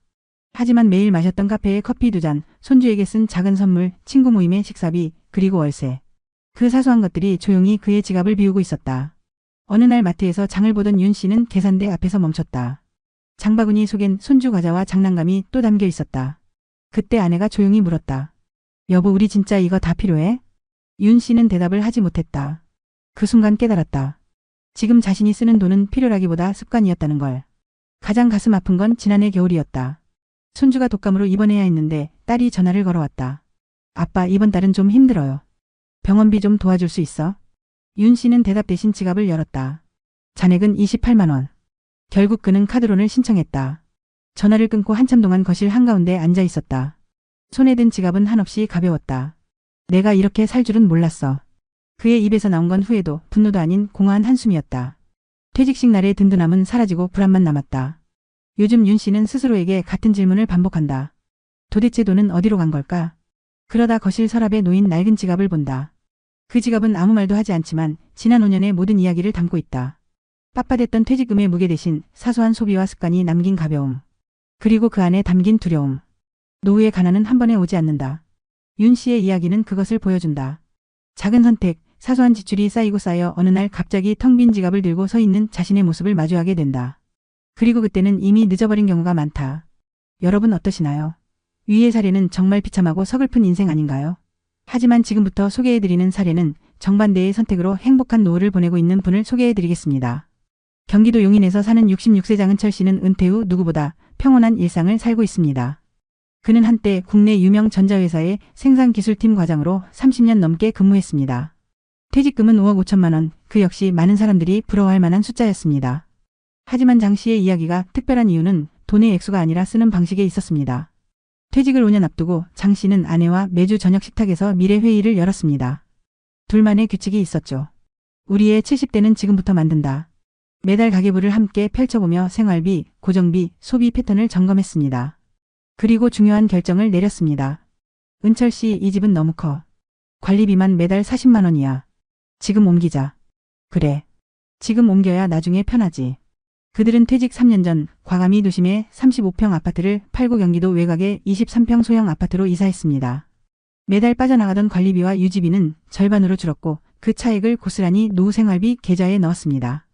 하지만 매일 마셨던 카페에 커피 2잔, 손주에게 쓴 작은 선물, 친구 모임의 식사비, 그리고 월세. 그 사소한 것들이 조용히 그의 지갑을 비우고 있었다. 어느 날 마트에서 장을 보던 윤 씨는 계산대 앞에서 멈췄다. 장바구니 속엔 손주 과자와 장난감이 또 담겨 있었다. 그때 아내가 조용히 물었다. 여보, 우리 진짜 이거 다 필요해? 윤 씨는 대답을 하지 못했다. 그 순간 깨달았다. 지금 자신이 쓰는 돈은 필요라기보다 습관이었다는 걸. 가장 가슴 아픈 건 지난해 겨울이었다. 손주가 독감으로 입원해야 했는데 딸이 전화를 걸어왔다. 아빠, 이번 달은 좀 힘들어요. 병원비 좀 도와줄 수 있어? 윤 씨는 대답 대신 지갑을 열었다. 잔액은 28만 원. 결국 그는 카드론을 신청했다. 전화를 끊고 한참 동안 거실 한가운데 앉아 있었다. 손에 든 지갑은 한없이 가벼웠다. 내가 이렇게 살 줄은 몰랐어. 그의 입에서 나온 건 후회도 분노도 아닌 공허한 한숨이었다. 퇴직식 날의 든든함은 사라지고 불안만 남았다. 요즘 윤 씨는 스스로에게 같은 질문을 반복한다. 도대체 돈은 어디로 간 걸까? 그러다 거실 서랍에 놓인 낡은 지갑을 본다. 그 지갑은 아무 말도 하지 않지만 지난 5년의 모든 이야기를 담고 있다. 빳빳했던 퇴직금의 무게 대신 사소한 소비와 습관이 남긴 가벼움. 그리고 그 안에 담긴 두려움. 노후의 가난은 한 번에 오지 않는다. 윤 씨의 이야기는 그것을 보여준다. 작은 선택, 사소한 지출이 쌓이고 쌓여 어느 날 갑자기 텅 빈 지갑을 들고 서 있는 자신의 모습을 마주하게 된다. 그리고 그때는 이미 늦어버린 경우가 많다. 여러분 어떠시나요? 위의 사례는 정말 비참하고 서글픈 인생 아닌가요? 하지만 지금부터 소개해드리는 사례는 정반대의 선택으로 행복한 노후를 보내고 있는 분을 소개해드리겠습니다. 경기도 용인에서 사는 66세 장은철 씨는 은퇴 후 누구보다 평온한 일상을 살고 있습니다. 그는 한때 국내 유명 전자회사의 생산기술팀 과장으로 30년 넘게 근무했습니다. 퇴직금은 5억 5천만 원, 그 역시 많은 사람들이 부러워할 만한 숫자였습니다. 하지만 장 씨의 이야기가 특별한 이유는 돈의 액수가 아니라 쓰는 방식에 있었습니다. 퇴직을 5년 앞두고 장 씨는 아내와 매주 저녁 식탁에서 미래 회의를 열었습니다. 둘만의 규칙이 있었죠. 우리의 70대는 지금부터 만든다. 매달 가계부를 함께 펼쳐보며 생활비, 고정비, 소비 패턴을 점검했습니다. 그리고 중요한 결정을 내렸습니다. 은철 씨, 이 집은 너무 커. 관리비만 매달 40만 원이야. 지금 옮기자. 그래. 지금 옮겨야 나중에 편하지. 그들은 퇴직 3년 전 과감히 도심의 35평 아파트를 팔고 경기도 외곽의 23평 소형 아파트로 이사했습니다. 매달 빠져나가던 관리비와 유지비는 절반으로 줄었고 그 차액을 고스란히 노후 생활비 계좌에 넣었습니다.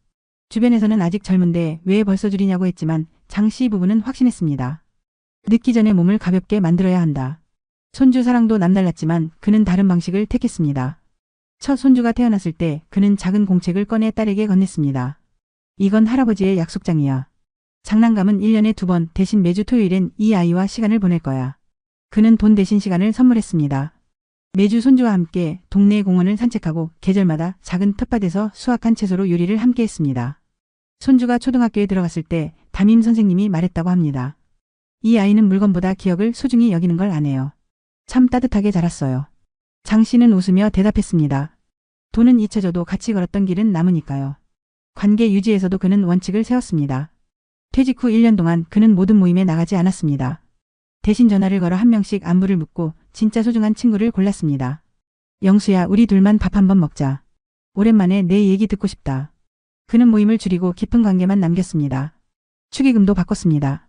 주변에서는 아직 젊은데 왜 벌써 줄이냐고 했지만 장 씨 부부는 확신했습니다. 늦기 전에 몸을 가볍게 만들어야 한다. 손주 사랑도 남달랐지만 그는 다른 방식을 택했습니다. 첫 손주가 태어났을 때 그는 작은 공책을 꺼내 딸에게 건넸습니다. 이건 할아버지의 약속장이야. 장난감은 1년에 2번 대신 매주 토요일엔 이 아이와 시간을 보낼 거야. 그는 돈 대신 시간을 선물했습니다. 매주 손주와 함께 동네 공원을 산책하고 계절마다 작은 텃밭에서 수확한 채소로 요리를 함께 했습니다. 손주가 초등학교에 들어갔을 때 담임 선생님이 말했다고 합니다. 이 아이는 물건보다 기억을 소중히 여기는 걸 아네요. 참 따뜻하게 자랐어요. 장 씨는 웃으며 대답했습니다. 돈은 잊혀져도 같이 걸었던 길은 남으니까요. 관계 유지에서도 그는 원칙을 세웠습니다. 퇴직 후 1년 동안 그는 모든 모임에 나가지 않았습니다. 대신 전화를 걸어 한 명씩 안부를 묻고 진짜 소중한 친구를 골랐습니다. 영수야, 우리 둘만 밥 한번 먹자. 오랜만에 내 얘기 듣고 싶다. 그는 모임을 줄이고 깊은 관계만 남겼습니다. 축의금도 바꿨습니다.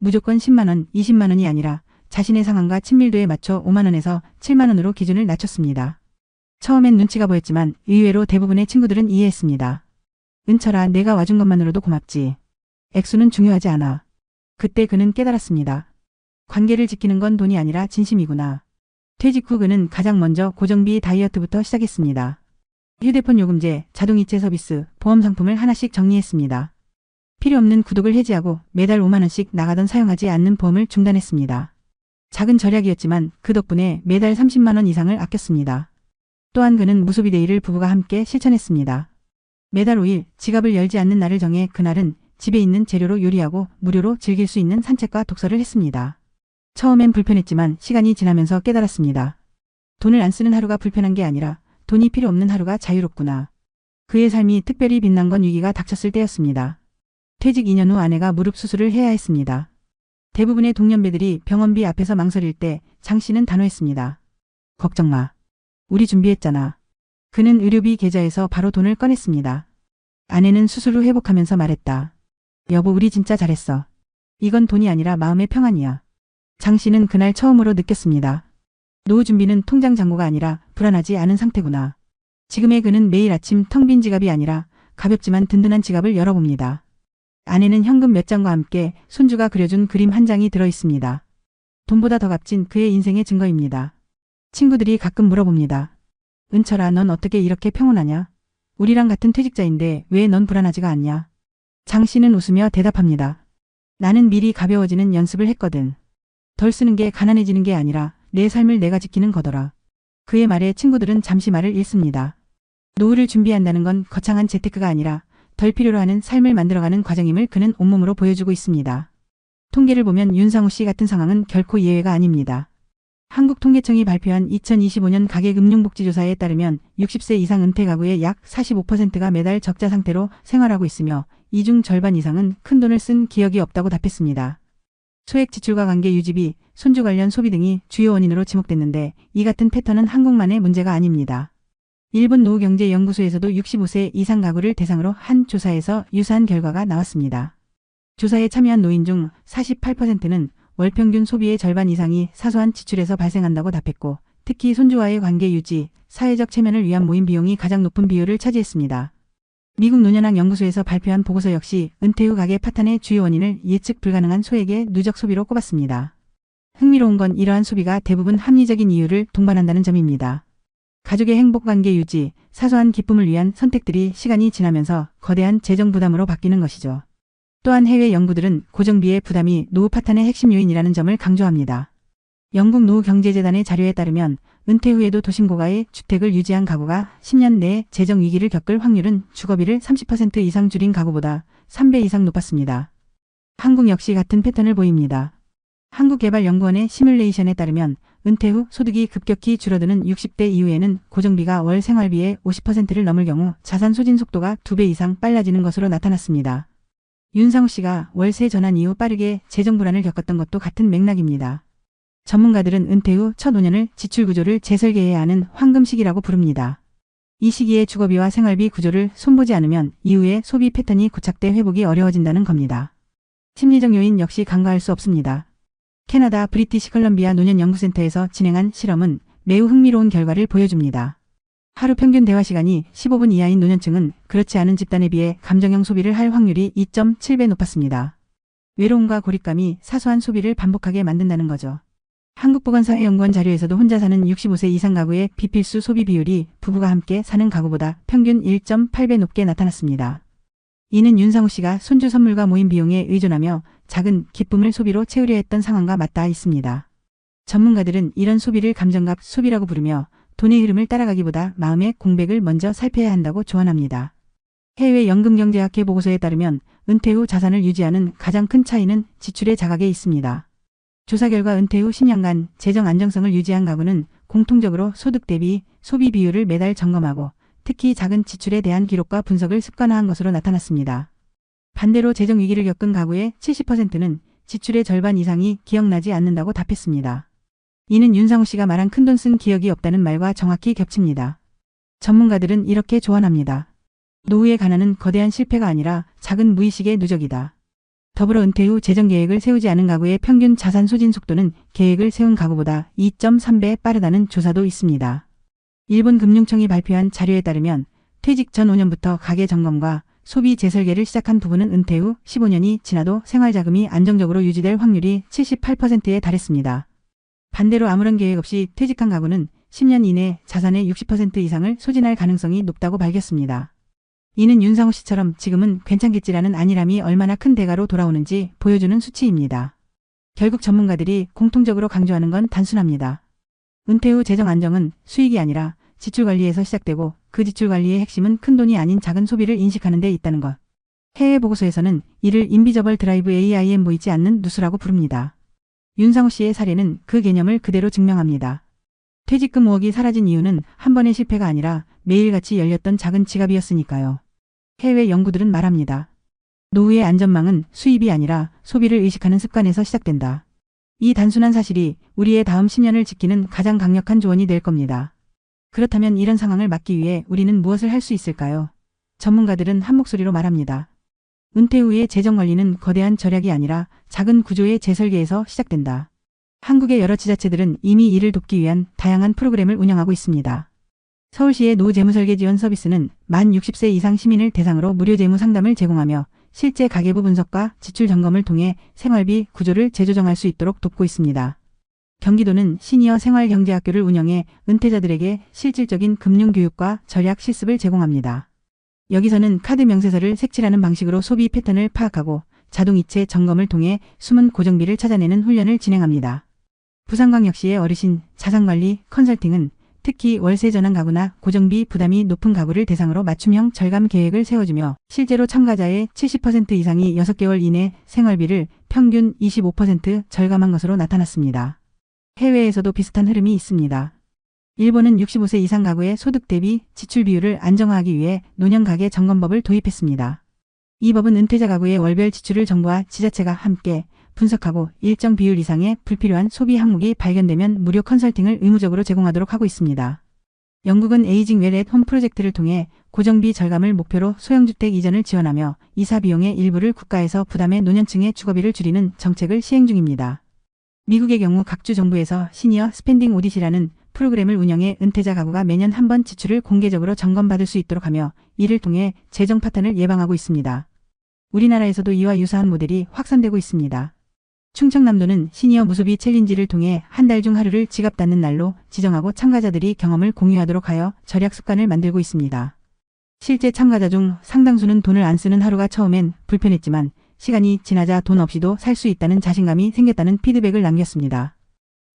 무조건 10만 원, 20만 원이 아니라 자신의 상황과 친밀도에 맞춰 5만 원에서 7만 원으로 기준을 낮췄습니다. 처음엔 눈치가 보였지만 의외로 대부분의 친구들은 이해했습니다. 은철아, 내가 와준 것만으로도 고맙지. 액수는 중요하지 않아. 그때 그는 깨달았습니다. 관계를 지키는 건 돈이 아니라 진심이구나. 퇴직 후 그는 가장 먼저 고정비 다이어트부터 시작했습니다. 휴대폰 요금제, 자동이체 서비스, 보험 상품을 하나씩 정리했습니다. 필요 없는 구독을 해지하고 매달 5만 원씩 나가던 사용하지 않는 보험을 중단했습니다. 작은 절약이었지만 그 덕분에 매달 30만 원 이상을 아꼈습니다. 또한 그는 무소비 데이를 부부가 함께 실천했습니다. 매달 5일 지갑을 열지 않는 날을 정해 그날은 집에 있는 재료로 요리하고 무료로 즐길 수 있는 산책과 독서를 했습니다. 처음엔 불편했지만 시간이 지나면서 깨달았습니다. 돈을 안 쓰는 하루가 불편한 게 아니라 돈이 필요 없는 하루가 자유롭구나. 그의 삶이 특별히 빛난 건 위기가 닥쳤을 때였습니다. 퇴직 2년 후 아내가 무릎 수술을 해야 했습니다. 대부분의 동년배들이 병원비 앞에서 망설일 때 장 씨는 단호했습니다. 걱정 마. 우리 준비했잖아. 그는 의료비 계좌에서 바로 돈을 꺼냈습니다. 아내는 수술 후 회복하면서 말했다. 여보, 우리 진짜 잘했어. 이건 돈이 아니라 마음의 평안이야. 장 씨는 그날 처음으로 느꼈습니다. 노후 준비는 통장 잔고가 아니라 불안하지 않은 상태구나. 지금의 그는 매일 아침 텅 빈 지갑이 아니라 가볍지만 든든한 지갑을 열어봅니다. 안에는 현금 몇 장과 함께 손주가 그려준 그림 한 장이 들어있습니다. 돈보다 더 값진 그의 인생의 증거입니다. 친구들이 가끔 물어봅니다. 은철아, 넌 어떻게 이렇게 평온하냐? 우리랑 같은 퇴직자인데 왜 넌 불안하지가 않냐? 장 씨는 웃으며 대답합니다. 나는 미리 가벼워지는 연습을 했거든. 덜 쓰는 게 가난해지는 게 아니라 내 삶을 내가 지키는 거더라. 그의 말에 친구들은 잠시 말을 잃습니다. 노후를 준비한다는 건 거창한 재테크가 아니라 덜 필요로 하는 삶을 만들어가는 과정임을 그는 온몸으로 보여주고 있습니다. 통계를 보면 윤상우 씨 같은 상황은 결코 예외가 아닙니다. 한국통계청이 발표한 2025년 가계금융복지조사에 따르면 60세 이상 은퇴 가구의 약 45%가 매달 적자 상태로 생활하고 있으며 이 중 절반 이상은 큰돈을 쓴 기억이 없다고 답했습니다. 소액 지출과 관계 유지비, 손주 관련 소비 등이 주요 원인으로 지목됐는데 이 같은 패턴은 한국만의 문제가 아닙니다. 일본 노후경제연구소에서도 65세 이상 가구를 대상으로 한 조사에서 유사한 결과가 나왔습니다. 조사에 참여한 노인 중 48%는 월 평균 소비의 절반 이상이 사소한 지출에서 발생한다고 답했고 특히 손주와의 관계 유지, 사회적 체면을 위한 모임 비용이 가장 높은 비율을 차지했습니다. 미국 노년학 연구소에서 발표한 보고서 역시 은퇴 후 가계 파탄의 주요 원인을 예측 불가능한 소액의 누적 소비로 꼽았습니다. 흥미로운 건 이러한 소비가 대부분 합리적인 이유를 동반한다는 점입니다. 가족의 행복 관계 유지, 사소한 기쁨을 위한 선택들이 시간이 지나면서 거대한 재정 부담으로 바뀌는 것이죠. 또한 해외 연구들은 고정비의 부담이 노후 파탄의 핵심 요인이라는 점을 강조합니다. 영국 노후경제재단의 자료에 따르면 은퇴 후에도 도심 고가의 주택을 유지한 가구가 10년 내에 재정 위기를 겪을 확률은 주거비를 30% 이상 줄인 가구보다 3배 이상 높았습니다. 한국 역시 같은 패턴을 보입니다. 한국개발연구원의 시뮬레이션에 따르면 은퇴 후 소득이 급격히 줄어드는 60대 이후에는 고정비가 월 생활비의 50%를 넘을 경우 자산 소진 속도가 2배 이상 빨라지는 것으로 나타났습니다. 윤상호 씨가 월세 전환 이후 빠르게 재정 불안을 겪었던 것도 같은 맥락입니다. 전문가들은 은퇴 후 첫 5년을 지출 구조를 재설계해야 하는 황금 시기라고 부릅니다. 이 시기에 주거비와 생활비 구조를 손보지 않으면 이후에 소비 패턴이 고착돼 회복이 어려워진다는 겁니다. 심리적 요인 역시 간과할 수 없습니다. 캐나다 브리티시 컬럼비아 노년연구센터에서 진행한 실험은 매우 흥미로운 결과를 보여줍니다. 하루 평균 대화 시간이 15분 이하인 노년층은 그렇지 않은 집단에 비해 감정형 소비를 할 확률이 2.7배 높았습니다. 외로움과 고립감이 사소한 소비를 반복하게 만든다는 거죠. 한국보건사회연구원 자료에서도 혼자 사는 65세 이상 가구의 비필수 소비 비율이 부부가 함께 사는 가구보다 평균 1.8배 높게 나타났습니다. 이는 윤상호 씨가 손주 선물과 모임 비용에 의존하며 작은 기쁨을 소비로 채우려 했던 상황과 맞닿아 있습니다. 전문가들은 이런 소비를 감정값 소비라고 부르며 돈의 흐름을 따라가기보다 마음의 공백을 먼저 살펴야 한다고 조언합니다. 해외 연금경제학회 보고서에 따르면 은퇴 후 자산을 유지하는 가장 큰 차이는 지출의 자각에 있습니다. 조사 결과 은퇴 후 10년간 재정 안정성을 유지한 가구는 공통적으로 소득 대비 소비 비율을 매달 점검하고 특히 작은 지출에 대한 기록과 분석을 습관화한 것으로 나타났습니다. 반대로 재정 위기를 겪은 가구의 70%는 지출의 절반 이상이 기억나지 않는다고 답했습니다. 이는 윤상호 씨가 말한 큰돈 쓴 기억이 없다는 말과 정확히 겹칩니다. 전문가들은 이렇게 조언합니다. 노후의 가난은 거대한 실패가 아니라 작은 무의식의 누적이다. 더불어 은퇴 후 재정 계획을 세우지 않은 가구의 평균 자산 소진 속도는 계획을 세운 가구보다 2.3배 빠르다는 조사도 있습니다. 일본 금융청이 발표한 자료에 따르면 퇴직 전 5년부터 가계 점검과 소비 재설계를 시작한 부부는 은퇴 후 15년이 지나도 생활자금이 안정적으로 유지될 확률이 78%에 달했습니다. 반대로 아무런 계획 없이 퇴직한 가구는 10년 이내 자산의 60% 이상을 소진할 가능성이 높다고 밝혔습니다. 이는 윤상호 씨처럼 지금은 괜찮겠지라는 안일함이 얼마나 큰 대가로 돌아오는지 보여주는 수치입니다. 결국 전문가들이 공통적으로 강조하는 건 단순합니다. 은퇴 후 재정 안정은 수익이 아니라 지출 관리에서 시작되고 그 지출 관리의 핵심은 큰돈이 아닌 작은 소비를 인식하는 데 있다는 것. 해외 보고서에서는 이를 인비저벌 드라이브 AIM 보이지 않는 누수라고 부릅니다. 윤상호 씨의 사례는 그 개념을 그대로 증명합니다. 퇴직금 5억이 사라진 이유는 한 번의 실패가 아니라 매일같이 열렸던 작은 지갑이었으니까요. 해외 연구들은 말합니다. 노후의 안전망은 수입이 아니라 소비를 의식하는 습관에서 시작된다. 이 단순한 사실이 우리의 다음 10년을 지키는 가장 강력한 조언이 될 겁니다. 그렇다면 이런 상황을 막기 위해 우리는 무엇을 할 수 있을까요? 전문가들은 한 목소리로 말합니다. 은퇴 후의 재정 관리는 거대한 절약이 아니라 작은 구조의 재설계에서 시작된다. 한국의 여러 지자체들은 이미 이를 돕기 위한 다양한 프로그램을 운영하고 있습니다. 서울시의 노후재무설계 지원 서비스는 만 60세 이상 시민을 대상으로 무료 재무 상담을 제공하며 실제 가계부 분석과 지출 점검을 통해 생활비 구조를 재조정할 수 있도록 돕고 있습니다. 경기도는 시니어 생활경제학교를 운영해 은퇴자들에게 실질적인 금융교육과 절약 실습을 제공합니다. 여기서는 카드 명세서를 색칠하는 방식으로 소비 패턴을 파악하고 자동이체 점검을 통해 숨은 고정비를 찾아내는 훈련을 진행합니다. 부산광역시의 어르신 자산관리 컨설팅은 특히 월세 전환 가구나 고정비 부담이 높은 가구를 대상으로 맞춤형 절감 계획을 세워주며 실제로 참가자의 70% 이상이 6개월 이내 생활비를 평균 25% 절감한 것으로 나타났습니다. 해외에서도 비슷한 흐름이 있습니다. 일본은 65세 이상 가구의 소득 대비 지출 비율을 안정화하기 위해 노년 가계 점검법을 도입했습니다. 이 법은 은퇴자 가구의 월별 지출을 정부와 지자체가 함께 분석하고 일정 비율 이상의 불필요한 소비 항목이 발견되면 무료 컨설팅을 의무적으로 제공하도록 하고 있습니다. 영국은 에이징 웰 앳 홈 프로젝트를 통해 고정비 절감을 목표로 소형주택 이전을 지원하며 이사 비용의 일부를 국가에서 부담해 노년층의 주거비를 줄이는 정책을 시행 중입니다. 미국의 경우 각주 정부에서 시니어 스펜딩 오딧이라는 프로그램을 운영해 은퇴자 가구가 매년 한 번 지출을 공개적으로 점검받을 수 있도록 하며 이를 통해 재정 파탄을 예방하고 있습니다. 우리나라에서도 이와 유사한 모델이 확산되고 있습니다. 충청남도는 시니어 무소비 챌린지를 통해 한 달 중 하루를 지갑 닫는 날로 지정하고 참가자들이 경험을 공유하도록 하여 절약 습관을 만들고 있습니다. 실제 참가자 중 상당수는 돈을 안 쓰는 하루가 처음엔 불편했지만 시간이 지나자 돈 없이도 살 수 있다는 자신감이 생겼다는 피드백을 남겼습니다.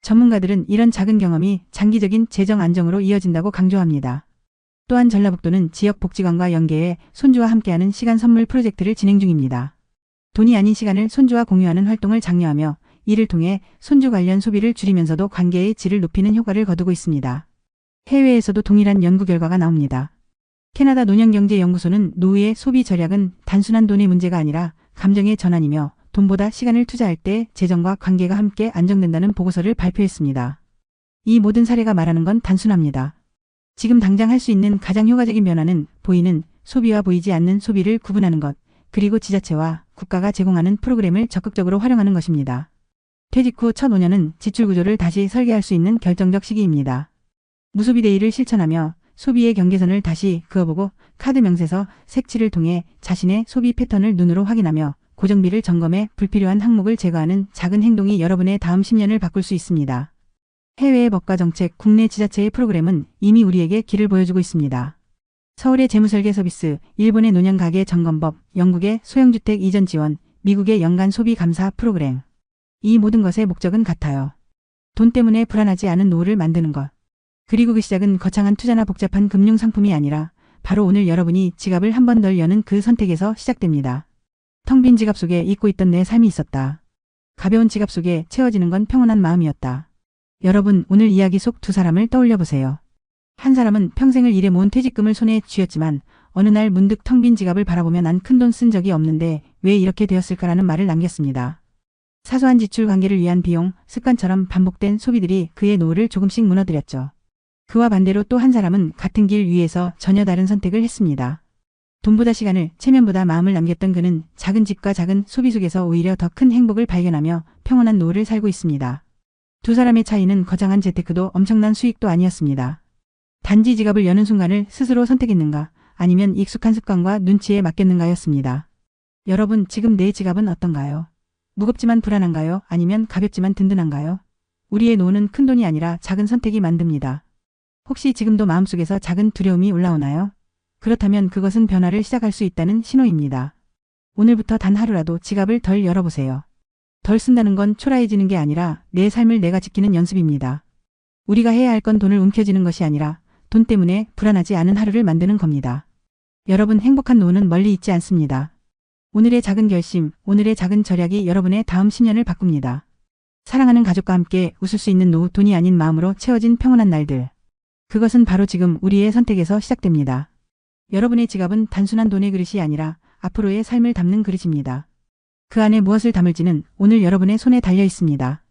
전문가들은 이런 작은 경험이 장기적인 재정 안정으로 이어진다고 강조합니다. 또한 전라북도는 지역복지관과 연계해 손주와 함께하는 시간 선물 프로젝트를 진행 중입니다. 돈이 아닌 시간을 손주와 공유하는 활동을 장려하며 이를 통해 손주 관련 소비를 줄이면서도 관계의 질을 높이는 효과를 거두고 있습니다. 해외에서도 동일한 연구 결과가 나옵니다. 캐나다 노년경제연구소는 노후의 소비 절약은 단순한 돈의 문제가 아니라 감정의 전환이며 돈보다 시간을 투자할 때 재정과 관계가 함께 안정된다는 보고서를 발표했습니다. 이 모든 사례가 말하는 건 단순합니다. 지금 당장 할 수 있는 가장 효과적인 변화는 보이는 소비와 보이지 않는 소비를 구분하는 것, 그리고 지자체와 국가가 제공하는 프로그램을 적극적으로 활용하는 것입니다. 퇴직 후 첫 5년은 지출 구조를 다시 설계할 수 있는 결정적 시기입니다. 무소비 데이를 실천하며 소비의 경계선을 다시 그어보고 카드 명세서 색칠을 통해 자신의 소비 패턴을 눈으로 확인하며 고정비를 점검해 불필요한 항목을 제거하는 작은 행동이 여러분의 다음 10년을 바꿀 수 있습니다. 해외의 법과 정책, 국내 지자체의 프로그램은 이미 우리에게 길을 보여주고 있습니다. 서울의 재무설계 서비스, 일본의 노년가계 점검법, 영국의 소형주택 이전 지원, 미국의 연간 소비 감사 프로그램. 이 모든 것의 목적은 같아요. 돈 때문에 불안하지 않은 노후를 만드는 것. 그리고 그 시작은 거창한 투자나 복잡한 금융 상품이 아니라 바로 오늘 여러분이 지갑을 한 번 덜 여는 그 선택에서 시작됩니다. 텅 빈 지갑 속에 잊고 있던 내 삶이 있었다. 가벼운 지갑 속에 채워지는 건 평온한 마음이었다. 여러분, 오늘 이야기 속 두 사람을 떠올려 보세요. 한 사람은 평생을 일해 모은 퇴직금을 손에 쥐었지만 어느 날 문득 텅 빈 지갑을 바라보며 난 큰돈 쓴 적이 없는데 왜 이렇게 되었을까라는 말을 남겼습니다. 사소한 지출 관계를 위한 비용, 습관처럼 반복된 소비들이 그의 노후를 조금씩 무너뜨렸죠. 그와 반대로 또 한 사람은 같은 길 위에서 전혀 다른 선택을 했습니다. 돈보다 시간을, 체면보다 마음을 남겼던 그는 작은 집과 작은 소비 속에서 오히려 더 큰 행복을 발견하며 평온한 노후를 살고 있습니다. 두 사람의 차이는 거창한 재테크도 엄청난 수익도 아니었습니다. 단지 지갑을 여는 순간을 스스로 선택했는가, 아니면 익숙한 습관과 눈치에 맡겼는가였습니다. 여러분, 지금 내 지갑은 어떤가요? 무겁지만 불안한가요? 아니면 가볍지만 든든한가요? 우리의 노후는 큰 돈이 아니라 작은 선택이 만듭니다. 혹시 지금도 마음속에서 작은 두려움이 올라오나요? 그렇다면 그것은 변화를 시작할 수 있다는 신호입니다. 오늘부터 단 하루라도 지갑을 덜 열어보세요. 덜 쓴다는 건 초라해지는 게 아니라 내 삶을 내가 지키는 연습입니다. 우리가 해야 할 건 돈을 움켜쥐는 것이 아니라 돈 때문에 불안하지 않은 하루를 만드는 겁니다. 여러분, 행복한 노후는 멀리 있지 않습니다. 오늘의 작은 결심, 오늘의 작은 절약이 여러분의 다음 10년을 바꿉니다. 사랑하는 가족과 함께 웃을 수 있는 노후, 돈이 아닌 마음으로 채워진 평온한 날들. 그것은 바로 지금 우리의 선택에서 시작됩니다. 여러분의 지갑은 단순한 돈의 그릇이 아니라 앞으로의 삶을 담는 그릇입니다. 그 안에 무엇을 담을지는 오늘 여러분의 손에 달려 있습니다.